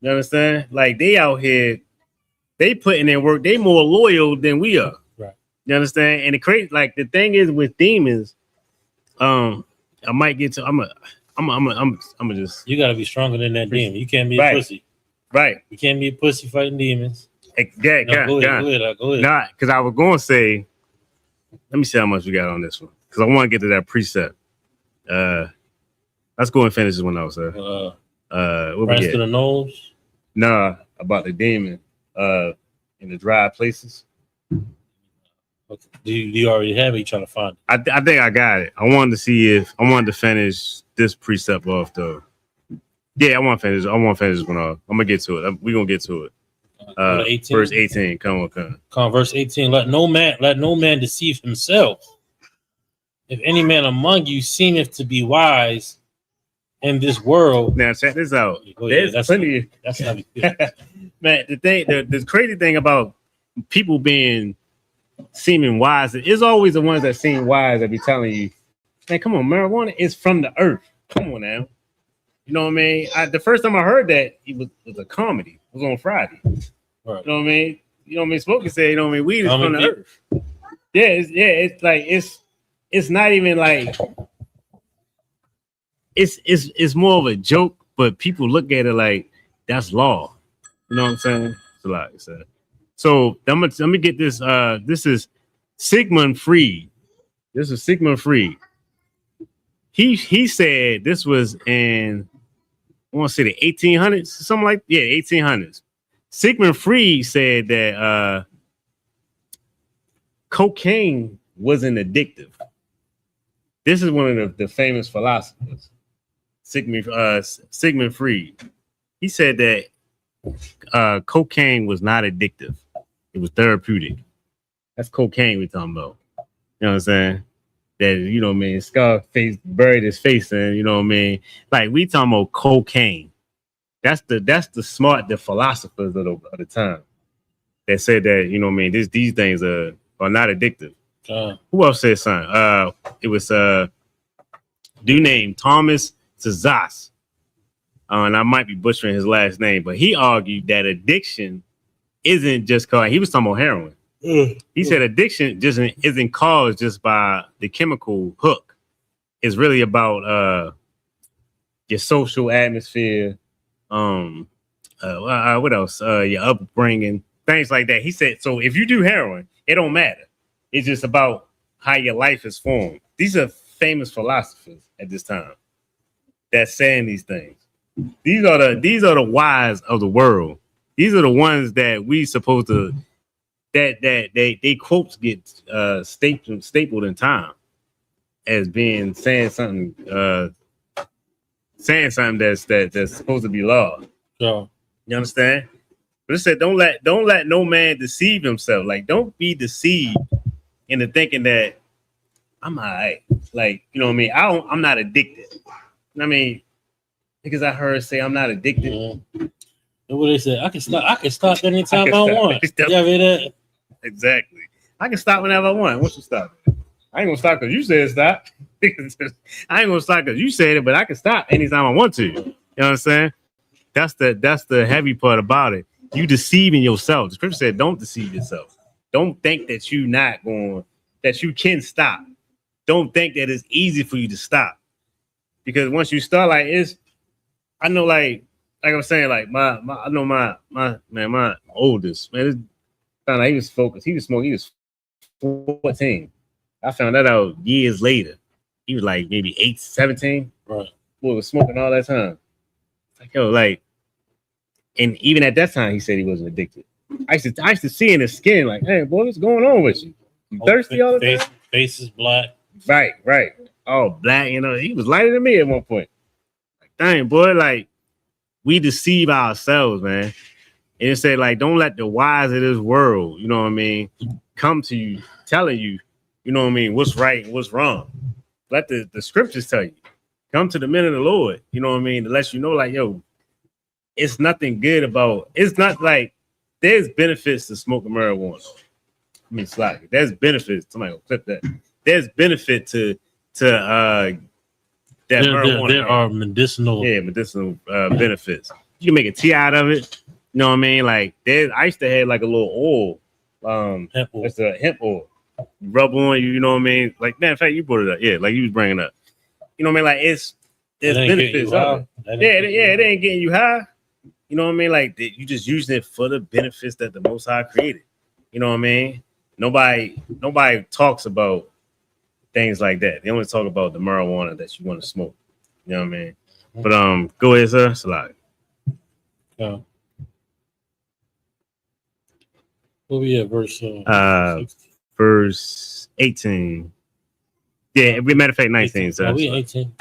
You understand? Like they out here, they putting in work. They more loyal than we are. Right. You understand? And the crazy, like the thing is with demons, I might get to. I'm just. You gotta be stronger than that demon. You can't be a pussy. Right. You can't be a pussy fighting demons. Go ahead. Nah, because I was going to say, let me see how much we got on this one. Because I want to get to that precept. Let's go and finish this one out, sir. What we get? To the nose? Nah, about the demon in the dry places. Okay. Do you already have it? You trying to find it? I think I got it. I wanted to finish this precept off though. Yeah, I want to finish this one off. I'm gonna get to it. We're gonna get to it. 18? Verse 18. Come on. Verse 18. Let no man deceive himself. If any man among you seemeth to be wise in this world. Now check this out. There's plenty. That's not man. The crazy thing about people seeming wise is always the ones that seem wise that be telling you, man, come on, marijuana is from the earth. Come on now. You know what I mean? The first time I heard that, it was a comedy. It was on Friday. Right. You know what I mean? You know what I mean? Smokey said, you know what I mean? Weed is from the earth. It's like it's not even like it's more of a joke, but people look at it like that's law. You know what I'm saying? It's a lot. So let me get this. This is Sigmund Freud. He said this was in, I want to say the 1800s, something like 1800s. Sigmund Freud said that cocaine wasn't addictive. This is one of the famous philosophers, Sigmund Freud. He said that cocaine was not addictive. It was therapeutic. That's cocaine we're talking about. You know what I'm saying? That, you know what I mean, Scarface buried his face in, you know what I mean? Like, we talking about cocaine. That's the philosophers of the time that said that, you know what I mean, these things are not addictive. Who else said something? It was dude named Thomas Sazas. and I might be butchering his last name, but he argued that addiction isn't just caused. He was talking about heroin. He said addiction just isn't caused just by the chemical hook. It's really about your social atmosphere, what else? Your upbringing, things like that. He said, so if you do heroin, it don't matter. It's just about how your life is formed. These are famous philosophers at this time that's saying these things. These are the wise of the world. These are the ones that we supposed to that they quotes get stapled in time as being saying something that's supposed to be law. So you understand? But it said don't let no man deceive himself. Like don't be deceived into thinking that I'm all right. Like, you know what I mean? I'm not addicted. I mean, because I heard say I'm not addicted. Mm-hmm. What they say, I can stop anytime I want. Yeah, that. Exactly. I can stop whenever I want. Once you stop, I ain't gonna stop because you said stop. I ain't gonna stop because you said it, but I can stop anytime I want to. You know what I'm saying? That's the heavy part about it. You deceiving yourself. The scripture said, "Don't deceive yourself. Don't think that that you can stop. Don't think that it's easy for you to stop, because once you start, like I know, like I was saying, like I know my oldest man. Found out he was focused. He was smoking. He was 14. I found that out years later. He was like maybe 17. Right. Boy was smoking all that time. Like, yo, like, and even at that time, he said he wasn't addicted. I used to see in his skin, like, hey, boy, what's going on with you? You thirsty all the time? Face is black. Right. Oh, black, you know, he was lighter than me at one point. Like, dang, boy, like, we deceive ourselves, man. And it said, like, don't let the wise of this world, you know what I mean, come to you, telling you, you know what I mean, what's right and what's wrong. Let the scriptures tell you. Come to the men of the Lord, you know what I mean, to let you know, like, yo, it's nothing good about, it's not like, there's benefits to smoking marijuana. I mean, slack. There's benefits. Somebody will clip that. There's benefit to that marijuana. There are medicinal. Yeah, medicinal benefits. You can make a tea out of it. You know what I mean? Like, I used to have like a little oil. Hemp oil. It's a hemp oil. You rub on, you know what I mean? Like, man, in fact, you brought it up. Yeah, like you was bringing up. You know what I mean? Like, there's benefits of it. It ain't getting you high. You know what I mean? Like, you just using it for the benefits that the Most High created. You know what I mean? Nobody talks about things like that. They only talk about the marijuana that you want to smoke. You know what I mean? But go ahead, sir. Salak. Yeah. What we at, verse 18. Yeah, matter of fact, 19. So we 18.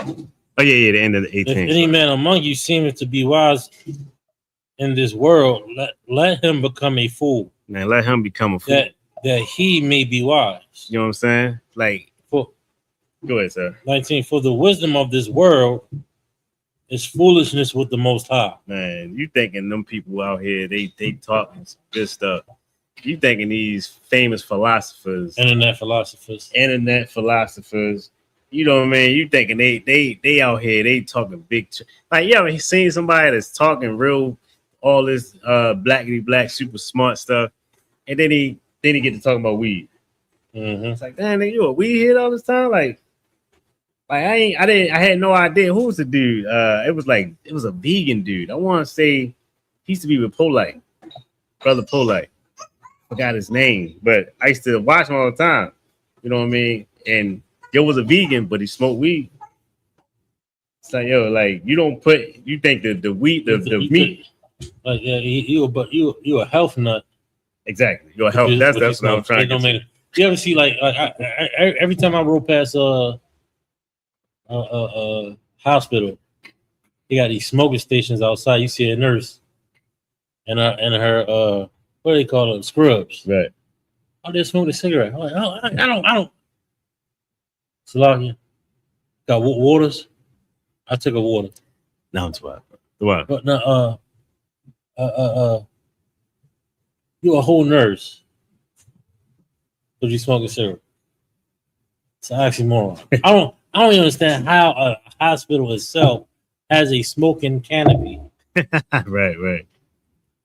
Oh yeah, the end of the 18. If any man among you seemeth to be wise in this world, let him become a fool. Man, let him become a fool. That he may be wise. You know what I'm saying? Like, go ahead, sir. 19. For the wisdom of this world is foolishness with the Most High. Man, you thinking them people out here, they talking some good stuff. You thinking these famous philosophers, internet philosophers, you know what I mean? You thinking they out here, they talking big, like, you ever seen somebody that's talking real, all this blackity black, super smart stuff, and then he get to talking about weed. Mm-hmm. It's like, damn, you a weed head all this time? Like I had no idea who was the dude. It was a vegan dude. I want to say he used to be with Polite, brother Polite. Forgot his name, but I used to watch him all the time. You know what I mean? And yo was a vegan, but he smoked weed. It's like, yo, like, you think that the wheat, the meat, like, yeah, you a health nut. Exactly, you're a health. That's what I'm trying to get. You ever see, like every time I rode past hospital, they got these smoking stations outside. You see a nurse and her what do they call them? Scrubs. Right. Oh, they're smoking a cigarette. I'm like, oh, I don't. Salakia. Got waters. I took a water. No, it's what? What? But no, you a whole nurse. But you smoke a cigarette. It's an oxymoron. I don't even understand how a hospital itself has a smoking canopy. Right.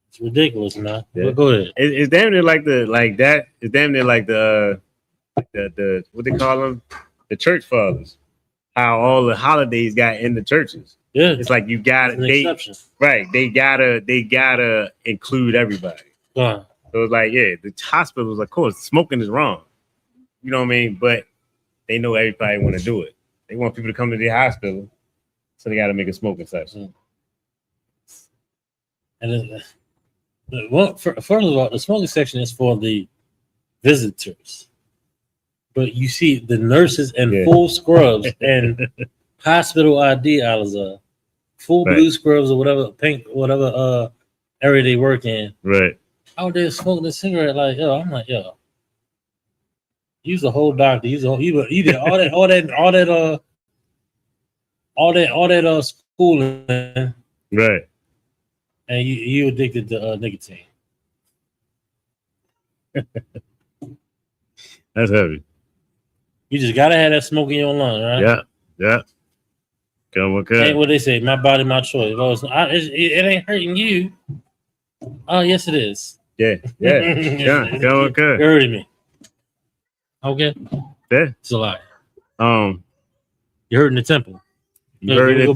It's ridiculous, man. Yeah. But go ahead. It's damn near like that. It's damn near like the what they call them, the church fathers. How all the holidays got in the churches. Yeah, It's like you gotta exception. right. They gotta include everybody. So it's like, yeah, the hospitals, of course, smoking is wrong. You know what I mean? But they know everybody want to do it. They want people to come to the hospital, so they got to make a smoking section. And first of all, the smoking section is for the visitors. But you see the nurses in full scrubs and hospital ID, Alizar, full blue scrubs or whatever, pink, whatever area they work in. Right. Out there smoking a cigarette, like, yo, I'm like, yo, use the whole doctor, use the whole, you did all that schooling, right? And you addicted to nicotine. That's heavy. You just gotta have that smoke in your lung, right? Yeah. Come on, ain't what they say. My body, my choice. Well, it ain't hurting you. Oh, yes, it is. Yeah. Come on, You're hurting me. Okay. Yeah. It's a lie. You're hurting the temple. You heard the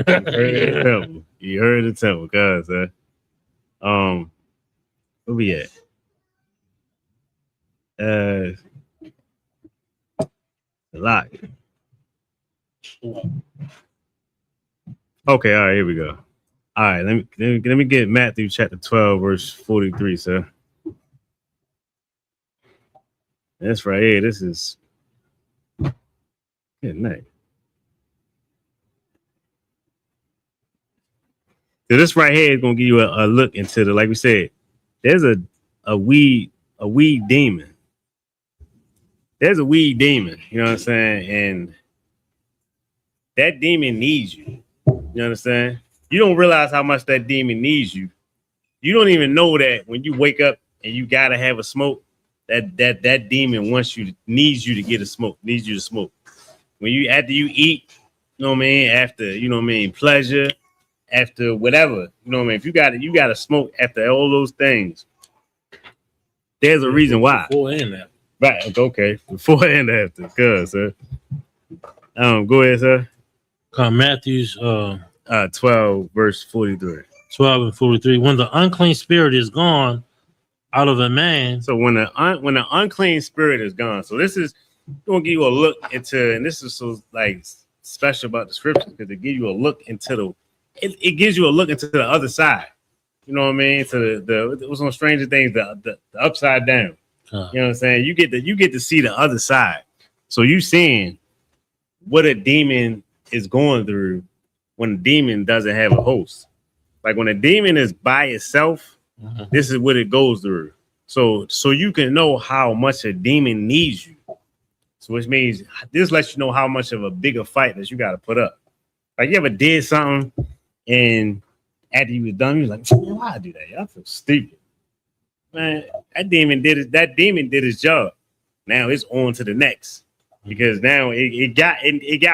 temple. You heard the temple, guys. Where we at? A lot. Okay, all right, here we go. All right, let me get Matthew chapter 12, verse 43, sir. That's right here. This is good night. So this right here is gonna give you a look into the, like we said, there's a weed demon. There's a weed demon, you know what I'm saying? And that demon needs you. You understand? You don't realize how much that demon needs you. You don't even know that when you wake up and you gotta have a smoke, that demon needs you to get a smoke, needs you to smoke. When you after you eat, you know what I mean, after, you know what I mean, pleasure, after whatever, you know what I mean, if you gotta smoke after all those things, there's a reason why. Before and after. Right, okay. Before and after. Good, sir. Go ahead, sir. Matthew's 12, verse 43. 12 and 43. When the unclean spirit is gone out of a man. So when the unclean spirit is gone, so this is gonna give you a look into, and this is so like special about the scripture because it gives you a look into it gives you a look into the other side. You know what I mean? To the what's on Stranger Things, the upside down. You know what I'm saying? You get to see the other side. So you seeing what a demon is going through when a demon doesn't have a host. Like when a demon is by itself, this is what it goes through. So you can know how much a demon needs you. So which means this lets you know how much of a bigger fight that you got to put up. Like you ever did something and after you was done, you was like, why I do that? I feel stupid. Man, that demon did his job. Now it's on to the next. Because now it got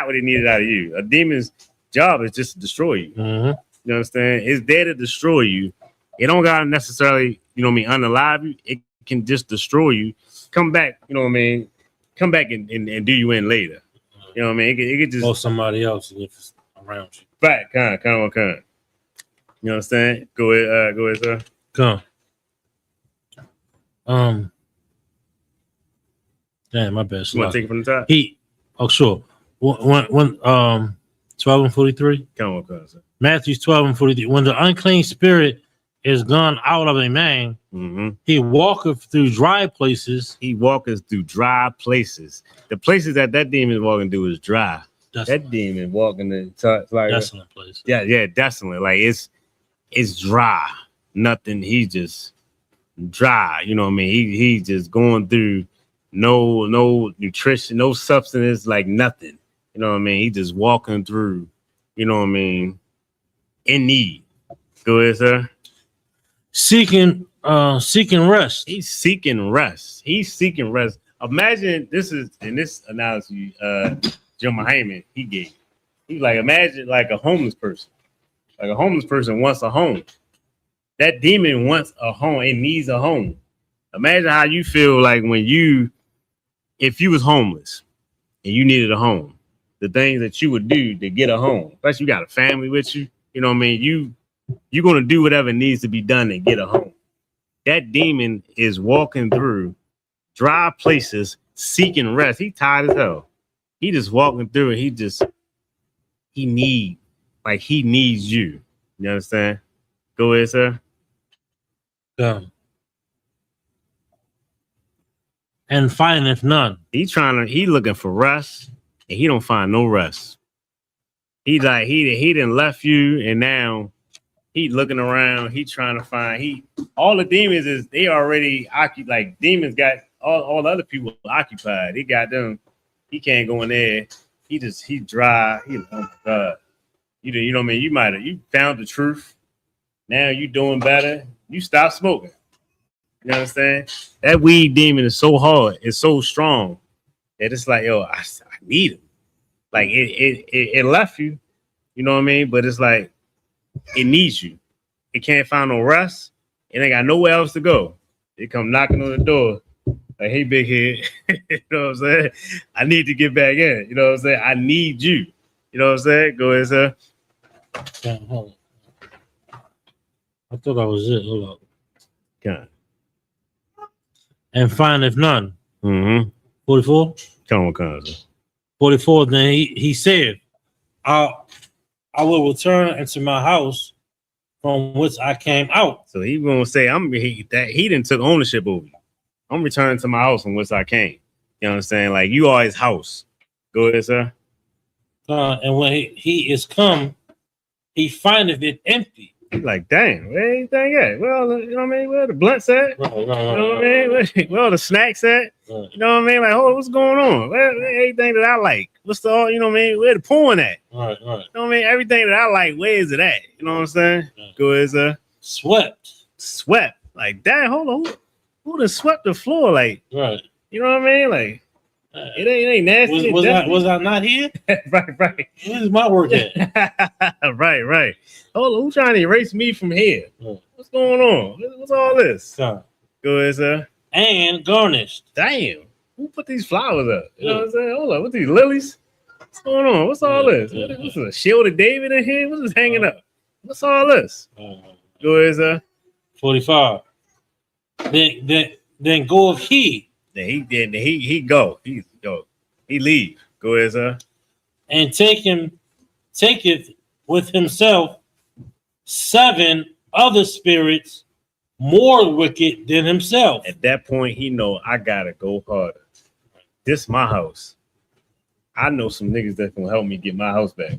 what it needed out of you. A demon's job is just to destroy you. You know what I'm saying? It's there to destroy you. It don't gotta necessarily, you know what I mean, unalive you. It can just destroy you. Come back, you know what I mean? Come back and do you in later. You know what I mean? It could just or somebody else if it's around you. Right, come. You know what I'm saying? Go ahead, sir. Come. Damn, my bad. You want to take it from the top? Sure. When 12 and 43. Come on, sir. Matthew 12 and 43. When the unclean spirit is gone out of a man, he walketh through dry places. He walketh through dry places. The places that demon is walking through is dry. Desolate. That demon walking in like desolate place. Yeah, desolate. Like it's dry. Nothing. He just dry. You know what I mean? He just going through no nutrition, no substance, like nothing. You know what I mean? He just walking through, you know what I mean, in need. Go ahead, sir. Seeking rest. He's seeking rest. Imagine this analogy Joe Muhammad he gave. He's like, imagine like a homeless person. Like a homeless person wants a home. That demon wants a home. It needs a home. Imagine how you feel like if you was homeless and you needed a home, the things that you would do to get a home. Plus, you got a family with you. You know what I mean? You're gonna do whatever needs to be done to get a home. That demon is walking through dry places seeking rest. He tired as hell. He just walking through and he needs you. You understand? Go ahead, sir. And findeth none. He looking for rest, and he don't find no rest. He didn't left you, and now he looking around. He trying to find all the demons is they already occupied. Like demons got all the other people occupied. He got them. He can't go in there. He dry. Oh my God. You know what I mean? You found the truth. Now you doing better. You stop smoking. You understand? That weed demon is so hard. It's so strong that it's like, yo, I need him. Like it left you. You know what I mean? But it's like it needs you. It can't find no rest. It ain't got nowhere else to go. It come knocking on the door. Like, hey, big head. You know what I'm saying? I need to get back in. You know what I'm saying? I need you. You know what I'm saying? Go ahead, sir. Damn, hold on. I thought that was it. Hold up. God. And findeth none. 44? Come on, cousin. 44. Then he said, I will return into my house from which I came out. So he gonna say, he didn't took ownership over you. I'm returning to my house from which I came. You know what I'm saying? Like, you are his house. Go ahead, sir. And when he is come, he findeth it empty. He's like, damn, where anything at? Well, you know what I mean? Where the blunts at? Right. You know what I mean? Where the snacks at? Right. You know what I mean? Like, what's going on? Where everything that I like? What's the, you know what I mean? Where the porn at? Right. You know what I mean? Everything that I like, where is it at? You know what I'm saying? Right. Go ahead, sir. Swept. Like, damn, hold on. Who done swept the floor? Like, right. You know what I mean? Like, it ain't nasty. Was I not here? right. Where's my work at? right. Hold on, who's trying to erase me from here? What's going on? What's all this? Go ahead, sir. And garnished. Damn. Who put these flowers up? You know what I'm saying? Hold on, what these lilies? What's going on? What's all this? What's a shield of David in here? What's this hanging up? What's all this? Go ahead, sir. 45. Then goeth he. Then he go. He leave. Go ahead, sir. And taketh with himself 7 other spirits more wicked than himself. At that point, he know I gotta go harder. This my house. I know some niggas that can help me get my house back.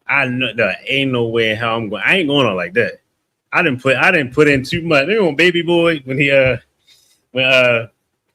I know there ain't no way in hell I'm going. I ain't going on like that. I didn't put in too much. Remember when Baby Boy when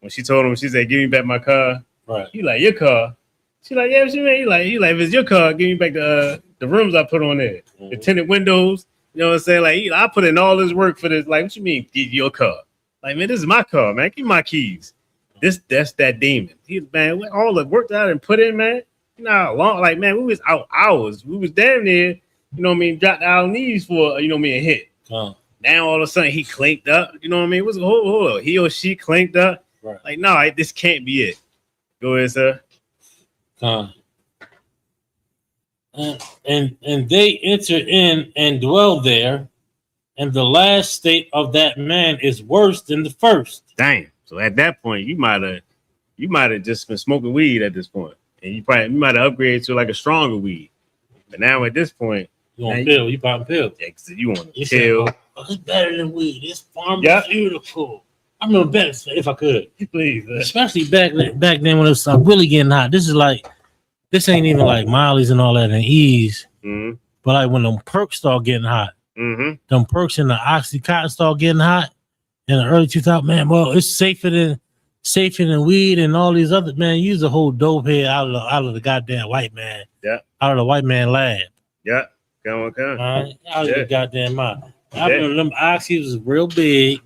she told him, she said, "Give me back my car." Right. He like, "Your car?" She like, "Yeah." She mean, he like, if it's your car, give me back the rims I put on there, the tinted windows. You know what I'm saying? Like, I put in all this work for this. Like, what you mean, give your car? Like, man, this is my car, man. Give me my keys. That's that demon. Man, all the work that I didn't put in, man. You know, long, like, man, we was out hours. We was damn near, you know what I mean, dropped our knees for, you know what I mean, a hit. Now all of a sudden he clanked up. You know what I mean? What's hold on. He or she clanked up. Right. Like, no, this can't be it. Go ahead, sir. And they enter in and dwell there, and the last state of that man is worse than the first. Damn. So at that point, you might have just been smoking weed at this point, and you might have upgraded to like a stronger weed. But now at this point, you want pill? You popping pill? Yeah, you want to chill. It's better than weed. It's pharmaceutical. I remember better if I could, please. Especially back then when it was really getting hot. This ain't even like Miley's and all that and E's. Mm-hmm. But like when them perks start getting hot, them perks and the Oxycontin start getting hot in the early 2000s, man, well, it's safer than weed and all these other, man. Use a whole dope head out of the goddamn white man. Yeah. Out of the white man lab. Yeah. Come on. All right. Out of the goddamn mind. I remember them Oxys was real big.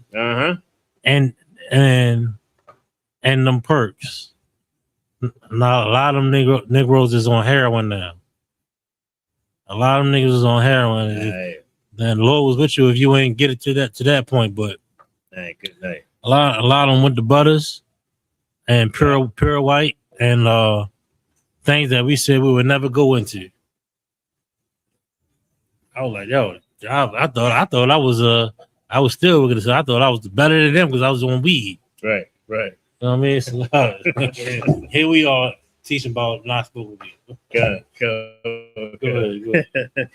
And them perks. Now a lot of them Negroes is on heroin now. A lot of them niggas was on heroin. Right. Then the Lord was with you if you ain't get it to that point. But Good night. a lot of them went to Butters and pure white and things that we said we would never go into. I was like, yo, I thought I was still gonna say I thought I was better than them because I was on weed. Right. You know what I mean? So, here we are teaching about not smoking weed. Go ahead.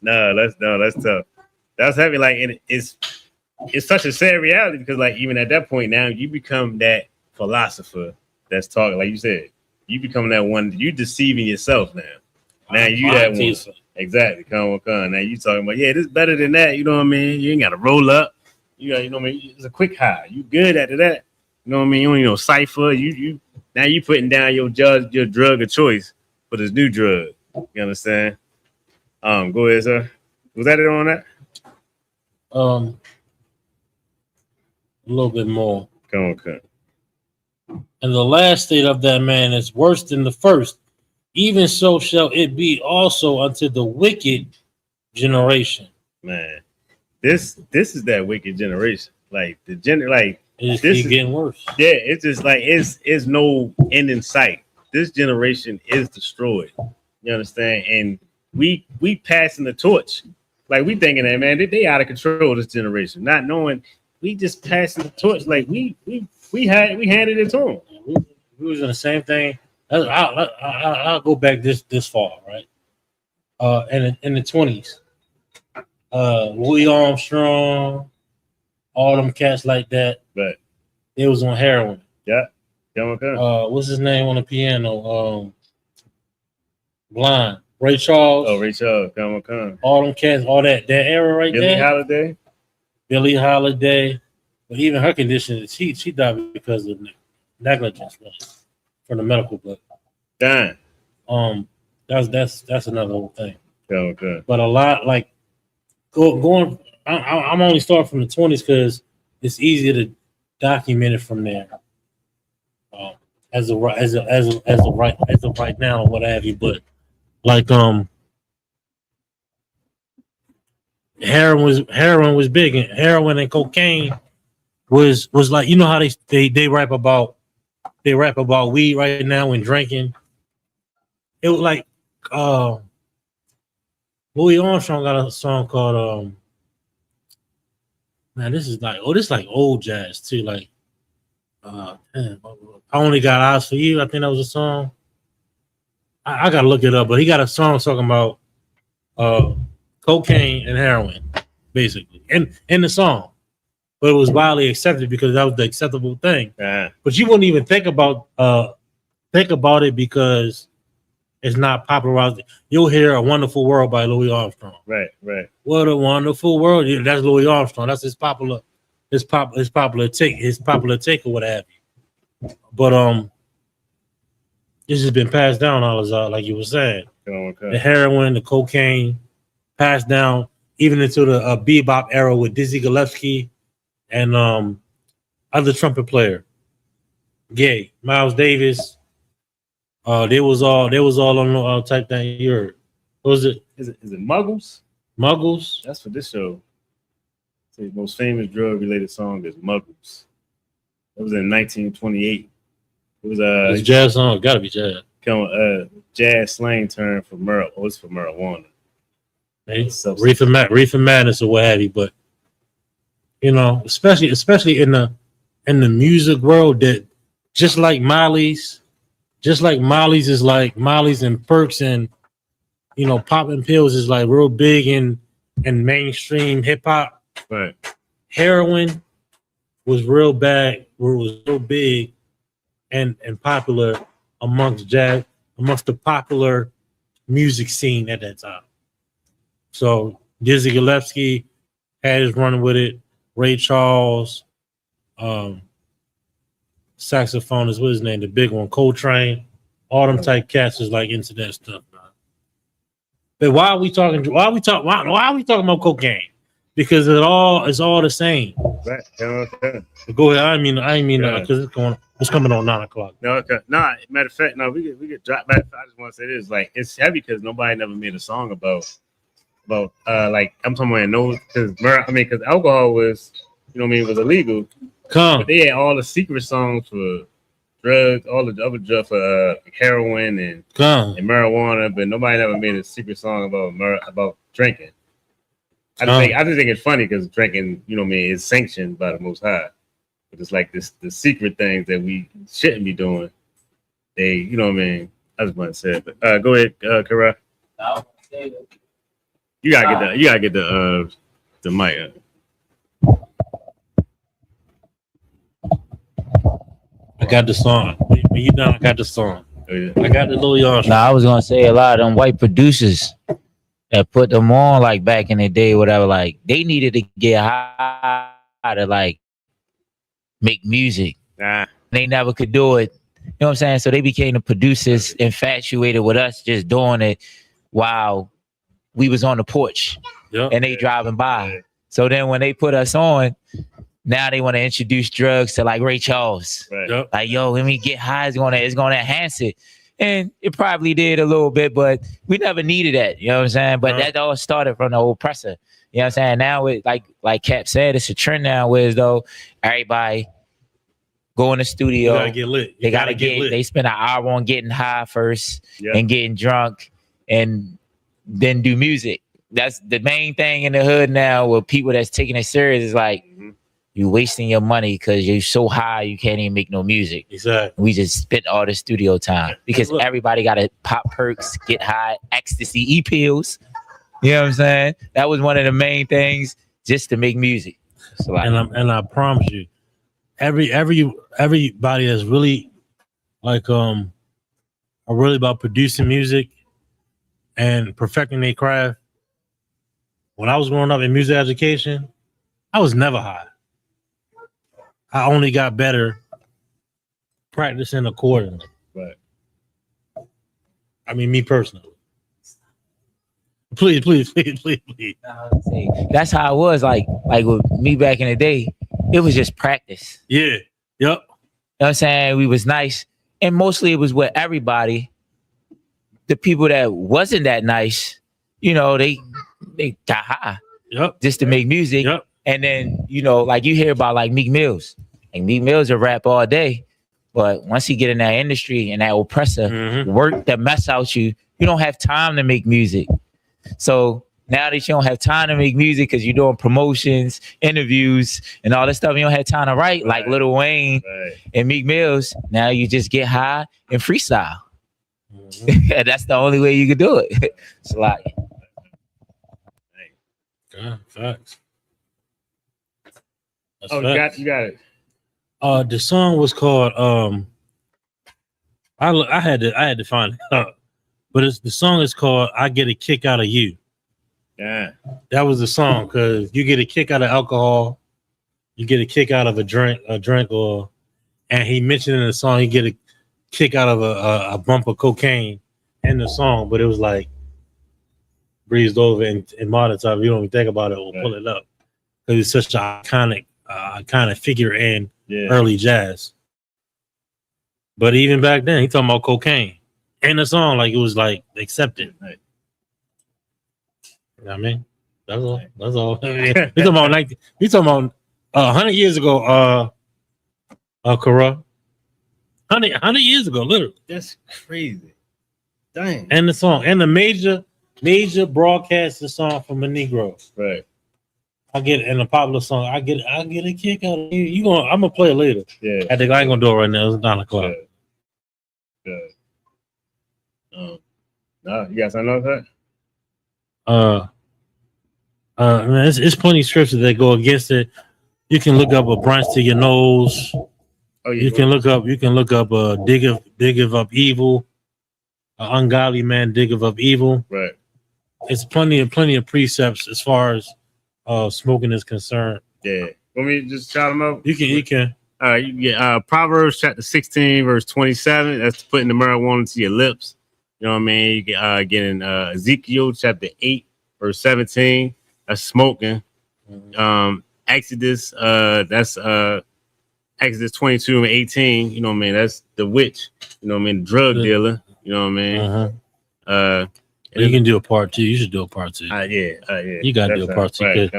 No, that's tough. That's heavy. Like, and it's such a sad reality because, like, even at that point now, you become that philosopher that's talking. Like you said, you become that one. You deceiving yourself now. Now you that one. Exactly. Come. Now you talking about, yeah, this is better than that. You know what I mean? You ain't got to roll up. You know what I mean? It's a quick high. You good after that. You know what I mean? You don't know cipher. You now you putting down your drug of choice for this new drug. You understand? Go ahead, sir. Was that it on that? A little bit more. Come. And the last state of that man is worse than the first. Even so shall it be also unto the wicked generation. Man, this is that wicked generation. Like It's getting worse. Yeah, it's just like it's no end in sight. This generation is destroyed. You understand? And we passing the torch. Like, we thinking that, man, they out of control, this generation, not knowing we just passing the torch. Like we handed it to them. We was in the same thing. I'll go back this far, right? In the 20s, Louis Armstrong, all them cats like that. But they was on heroin. Yeah. What's his name on the piano? Blind. Ray Charles. Oh, Ray Charles. Come. All them cats, all that era right there. Billie Holiday. But even her condition, she died because of negligence from the medical book. Damn. That's another whole thing. Okay. But a lot like going. I'm only starting from the 20s because it's easier to document it from there. As of right now, or what have you. But like heroin was big, and heroin and cocaine was like, you know how they rap about weed right now and drinking. It was like Louis Armstrong got a song called man, this is like old jazz too. Like I Only Got Eyes for You. I think that was a song. I gotta look it up, but he got a song talking about cocaine and heroin, basically, in the song. But it was widely accepted because that was the acceptable thing. But you wouldn't even think about it because it's not popularized. You'll hear "A Wonderful World" by Louis Armstrong. Right. What a wonderful world! Yeah, that's Louis Armstrong. That's his popular take or what have you. But this has been passed down, like you were saying. Okay. The heroin, the cocaine, passed down even into the bebop era with Dizzy Gillespie and other trumpet player, Miles Davis. They was all on type thing. You heard? What was it? Is it Muggles? Muggles. That's for this show. The most famous drug-related song is Muggles. That was in 1928. It was it's jazz song. Gotta be jazz. Jazz slang term for marijuana. Oh, it's for marijuana. Reefer Madness or what have you. But you know, especially in the music world, that just like Molly's is like Molly's and Perks, and you know, popping pills is like real big in mainstream hip hop. Right. Heroin was real bad. Was real big and popular amongst the popular music scene at that time. So Dizzy Gillespie had his run with it. Ray Charles, saxophonist, what's his name? The big one, Coltrane. All them type cats is like into that stuff, man. But why are we talking about cocaine? because it's all the same. Right. Okay. Go ahead. I mean, because it's coming on 9:00. No, okay. No, matter of fact, no, we get dropped back. I just want to say this, like, it's heavy because nobody never made a song about like, I'm talking about no, because alcohol was, you know what I mean, was illegal. But they had all the secret songs for drugs, all the other drugs for heroin and marijuana, but nobody ever made a secret song about drinking. I just think it's funny because drinking, you know what I mean, is sanctioned by the Most High. But it's like the secret things that we shouldn't be doing. They, you know what I mean. I just want to say it. But go ahead, Kara. You gotta get the mic. I got the song. When you done, I got the song. I got the Lil Yon. I was gonna say a lot of them white producers that put them on like back in the day, whatever. Like they needed to get high to like make music. They never could do it. You know what I'm saying? So they became the producers, infatuated with us just doing it while we was on the porch and they driving by. So then when they put us on, now they want to introduce drugs to like Ray Charles. Like, yo, let me get high. It's gonna enhance it. And it probably did a little bit, but we never needed that. You know what I'm saying? But that all started from the old presser. You know what I'm saying? Now it like Cap said, it's a trend now where though everybody go in the studio. You gotta get lit. They gotta get lit. They spend an hour on getting high first and getting drunk and then do music. That's the main thing in the hood now with people that's taking it serious is like you wasting your money because you're so high you can't even make no music. Exactly. We just spent all the studio time because everybody got to pop perks, get high, ecstasy, pills. You know what I'm saying? That was one of the main things just to make music. So like, and I promise you, everybody that's really like are really about producing music and perfecting their craft. When I was growing up in music education, I was never high. I only got better practicing accordingly. Right. I mean, me personally. Please. That's how it was. Like with me back in the day, it was just practice. Yeah. Yep. You know what I'm saying? We was nice. And mostly it was with everybody. The people that wasn't that nice, you know, they got high. Yep. Just to make music. Yep. And then, you know, like you hear about like Meek Mills. And Meek Mills will rap all day. But once he get in that industry and that oppressor work that mess out you, you don't have time to make music. So now that you don't have time to make music because you're doing promotions, interviews, and all this stuff, you don't have time to write like Lil Wayne and Meek Mills. Now you just get high and freestyle. That's the only way you could do it. It's like, facts. That's facts. You got it. The song was called I had to find it out, but the song is called "I Get a Kick Out of You." Yeah, that was the song because you get a kick out of alcohol, you get a kick out of a drink, and he mentioned in the song he get a kick out of a bump of cocaine in the song, but it was like breezed over in modern time. You don't even think about it or pull it up because it's such an iconic figure in early jazz. But even back then, he talking about cocaine in the song, like it was like accepted. Right. You know what I mean? That's all. That's all. We talking about 100 years ago. Kara. 100 years ago, literally. That's crazy. Dang. And the song and the major broadcasting song from a Negro. Right. I get it in a popular song. I get a kick out of you. I'm gonna play it later. Yeah. I think I ain't gonna do it right now. It's 9:00. Good. No, you got something else for that? Man, it's plenty of scriptures that go against it. You can look up a branch to your nose. Oh, yeah. You can look up diggeth up evil. An ungodly man diggeth up evil. Right. It's plenty of precepts as far as smoking is concerned. Yeah. Want me to just shout them out? You can. You get Proverbs chapter 16, verse 27. That's putting the marijuana to your lips. You know what I mean? You get in Ezekiel chapter 8, verse 17. That's smoking. Exodus, that's Exodus 22 and 18. You know what I mean? That's the witch. You know what I mean? Drug dealer. You know what I mean? You can do a part 2. You should do a part 2. Yeah. You gotta do a part 2. Right,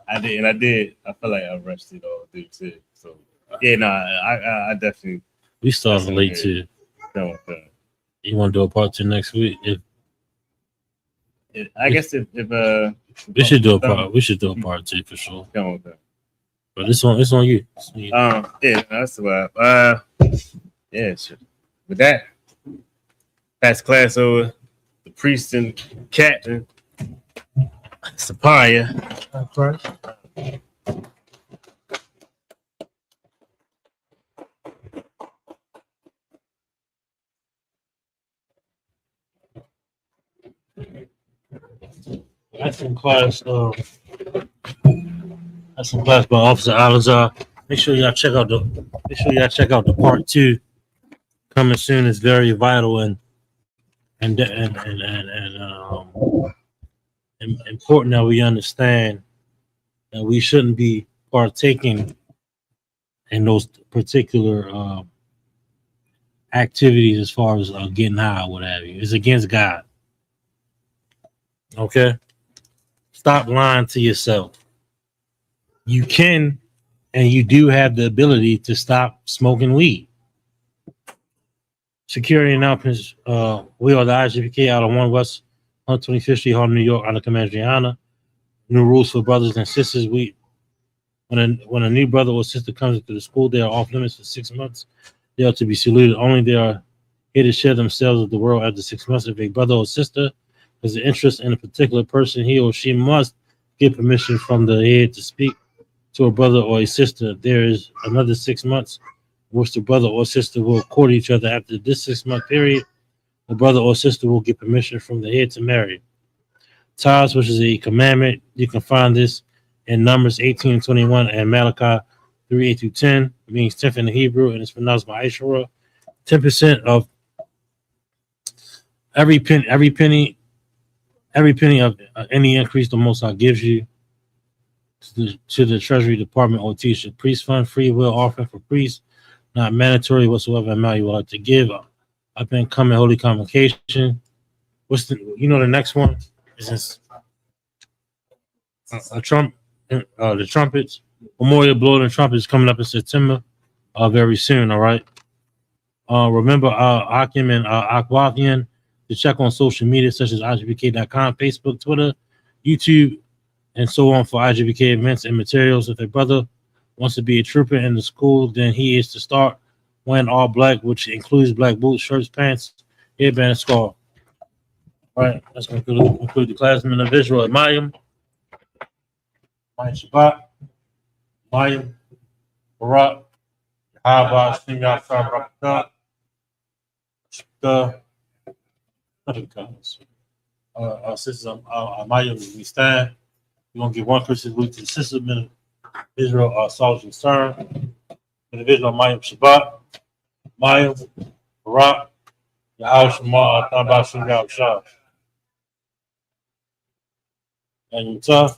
I did. I feel like I rushed it all through too. So yeah, I definitely. We started late too. You want to do a part 2 next week? I guess if we should do a part 2 for sure. But it's on you. Yeah, that's the vibe. Yeah, sure. With that, pass class over. The priest and captain, Sapaya. That's some class. That's some class by Officer Alazar. Make sure y'all check out the part 2 coming soon. It's very vital and important that we understand that we shouldn't be partaking in those particular activities as far as getting high or what have you. It's against God. Okay? Stop lying to yourself. You can and you do have the ability to stop smoking weed. Security announcements. We are the ISUPK out of 1 West 125th Street, Harlem, New York, under Command Gianna. New rules for brothers and sisters. When a new brother or sister comes into the school, they are off limits for 6 months. They are to be saluted. Only they are here to share themselves with the world after 6 months. If a brother or sister has an interest in a particular person, he or she must get permission from the head to speak to a brother or a sister. There is another 6 months in which the brother or sister will court each other. After this 6-month period, the brother or sister will get permission from the head to marry. Tithes, which is a commandment, you can find this in Numbers 18:21 and Malachi 3:8-10. It means 10th in the Hebrew, and it's pronounced by Ishura. 10% of every penny of any increase the Most High gives you to the Treasury Department or teacher. Priest fund, free will offering for priests, not mandatory whatsoever amount you would like to give. I've been coming holy convocation. What's the next one? Is this the trumpets? Memorial blowing the trumpets coming up in September, very soon. All right. Remember Akim and Akwakian to check on social media such as ISUPK.com, Facebook, Twitter, YouTube, and so on for ISUPK events and materials. If a brother wants to be a trooper in the school, then he is to start wearing all black, which includes black boots, shirts, pants, headband, and scarf. All right, let's conclude the class in the visual at Mayim. Mayim Shabbat. Mayim Barak. Haba Shimya Sabrakta. Our sisters, Mayim, we stand. We're going to give one Christian salute to the sister of Israel, Sergeant Stern. Individual Mayim Shabbat. Mayim Barak. Yahweh Shema Ataba Shimya Shah. And Utah,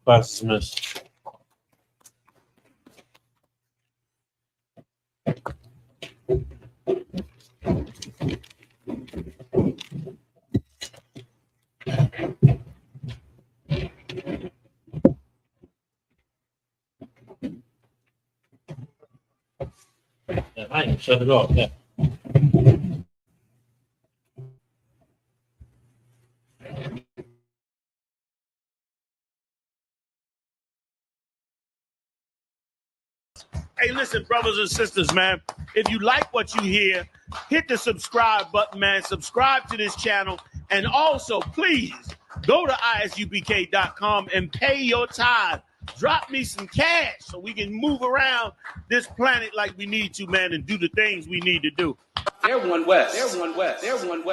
class dismissed. Yeah, I can shut it off. Yeah. Hey, listen, brothers and sisters, man. If you like what you hear, hit the subscribe button, man. Subscribe to this channel. And also, please, go to ISUPK.com and pay your tithe. Drop me some cash so we can move around this planet like we need to, man, and do the things we need to do. They're one West.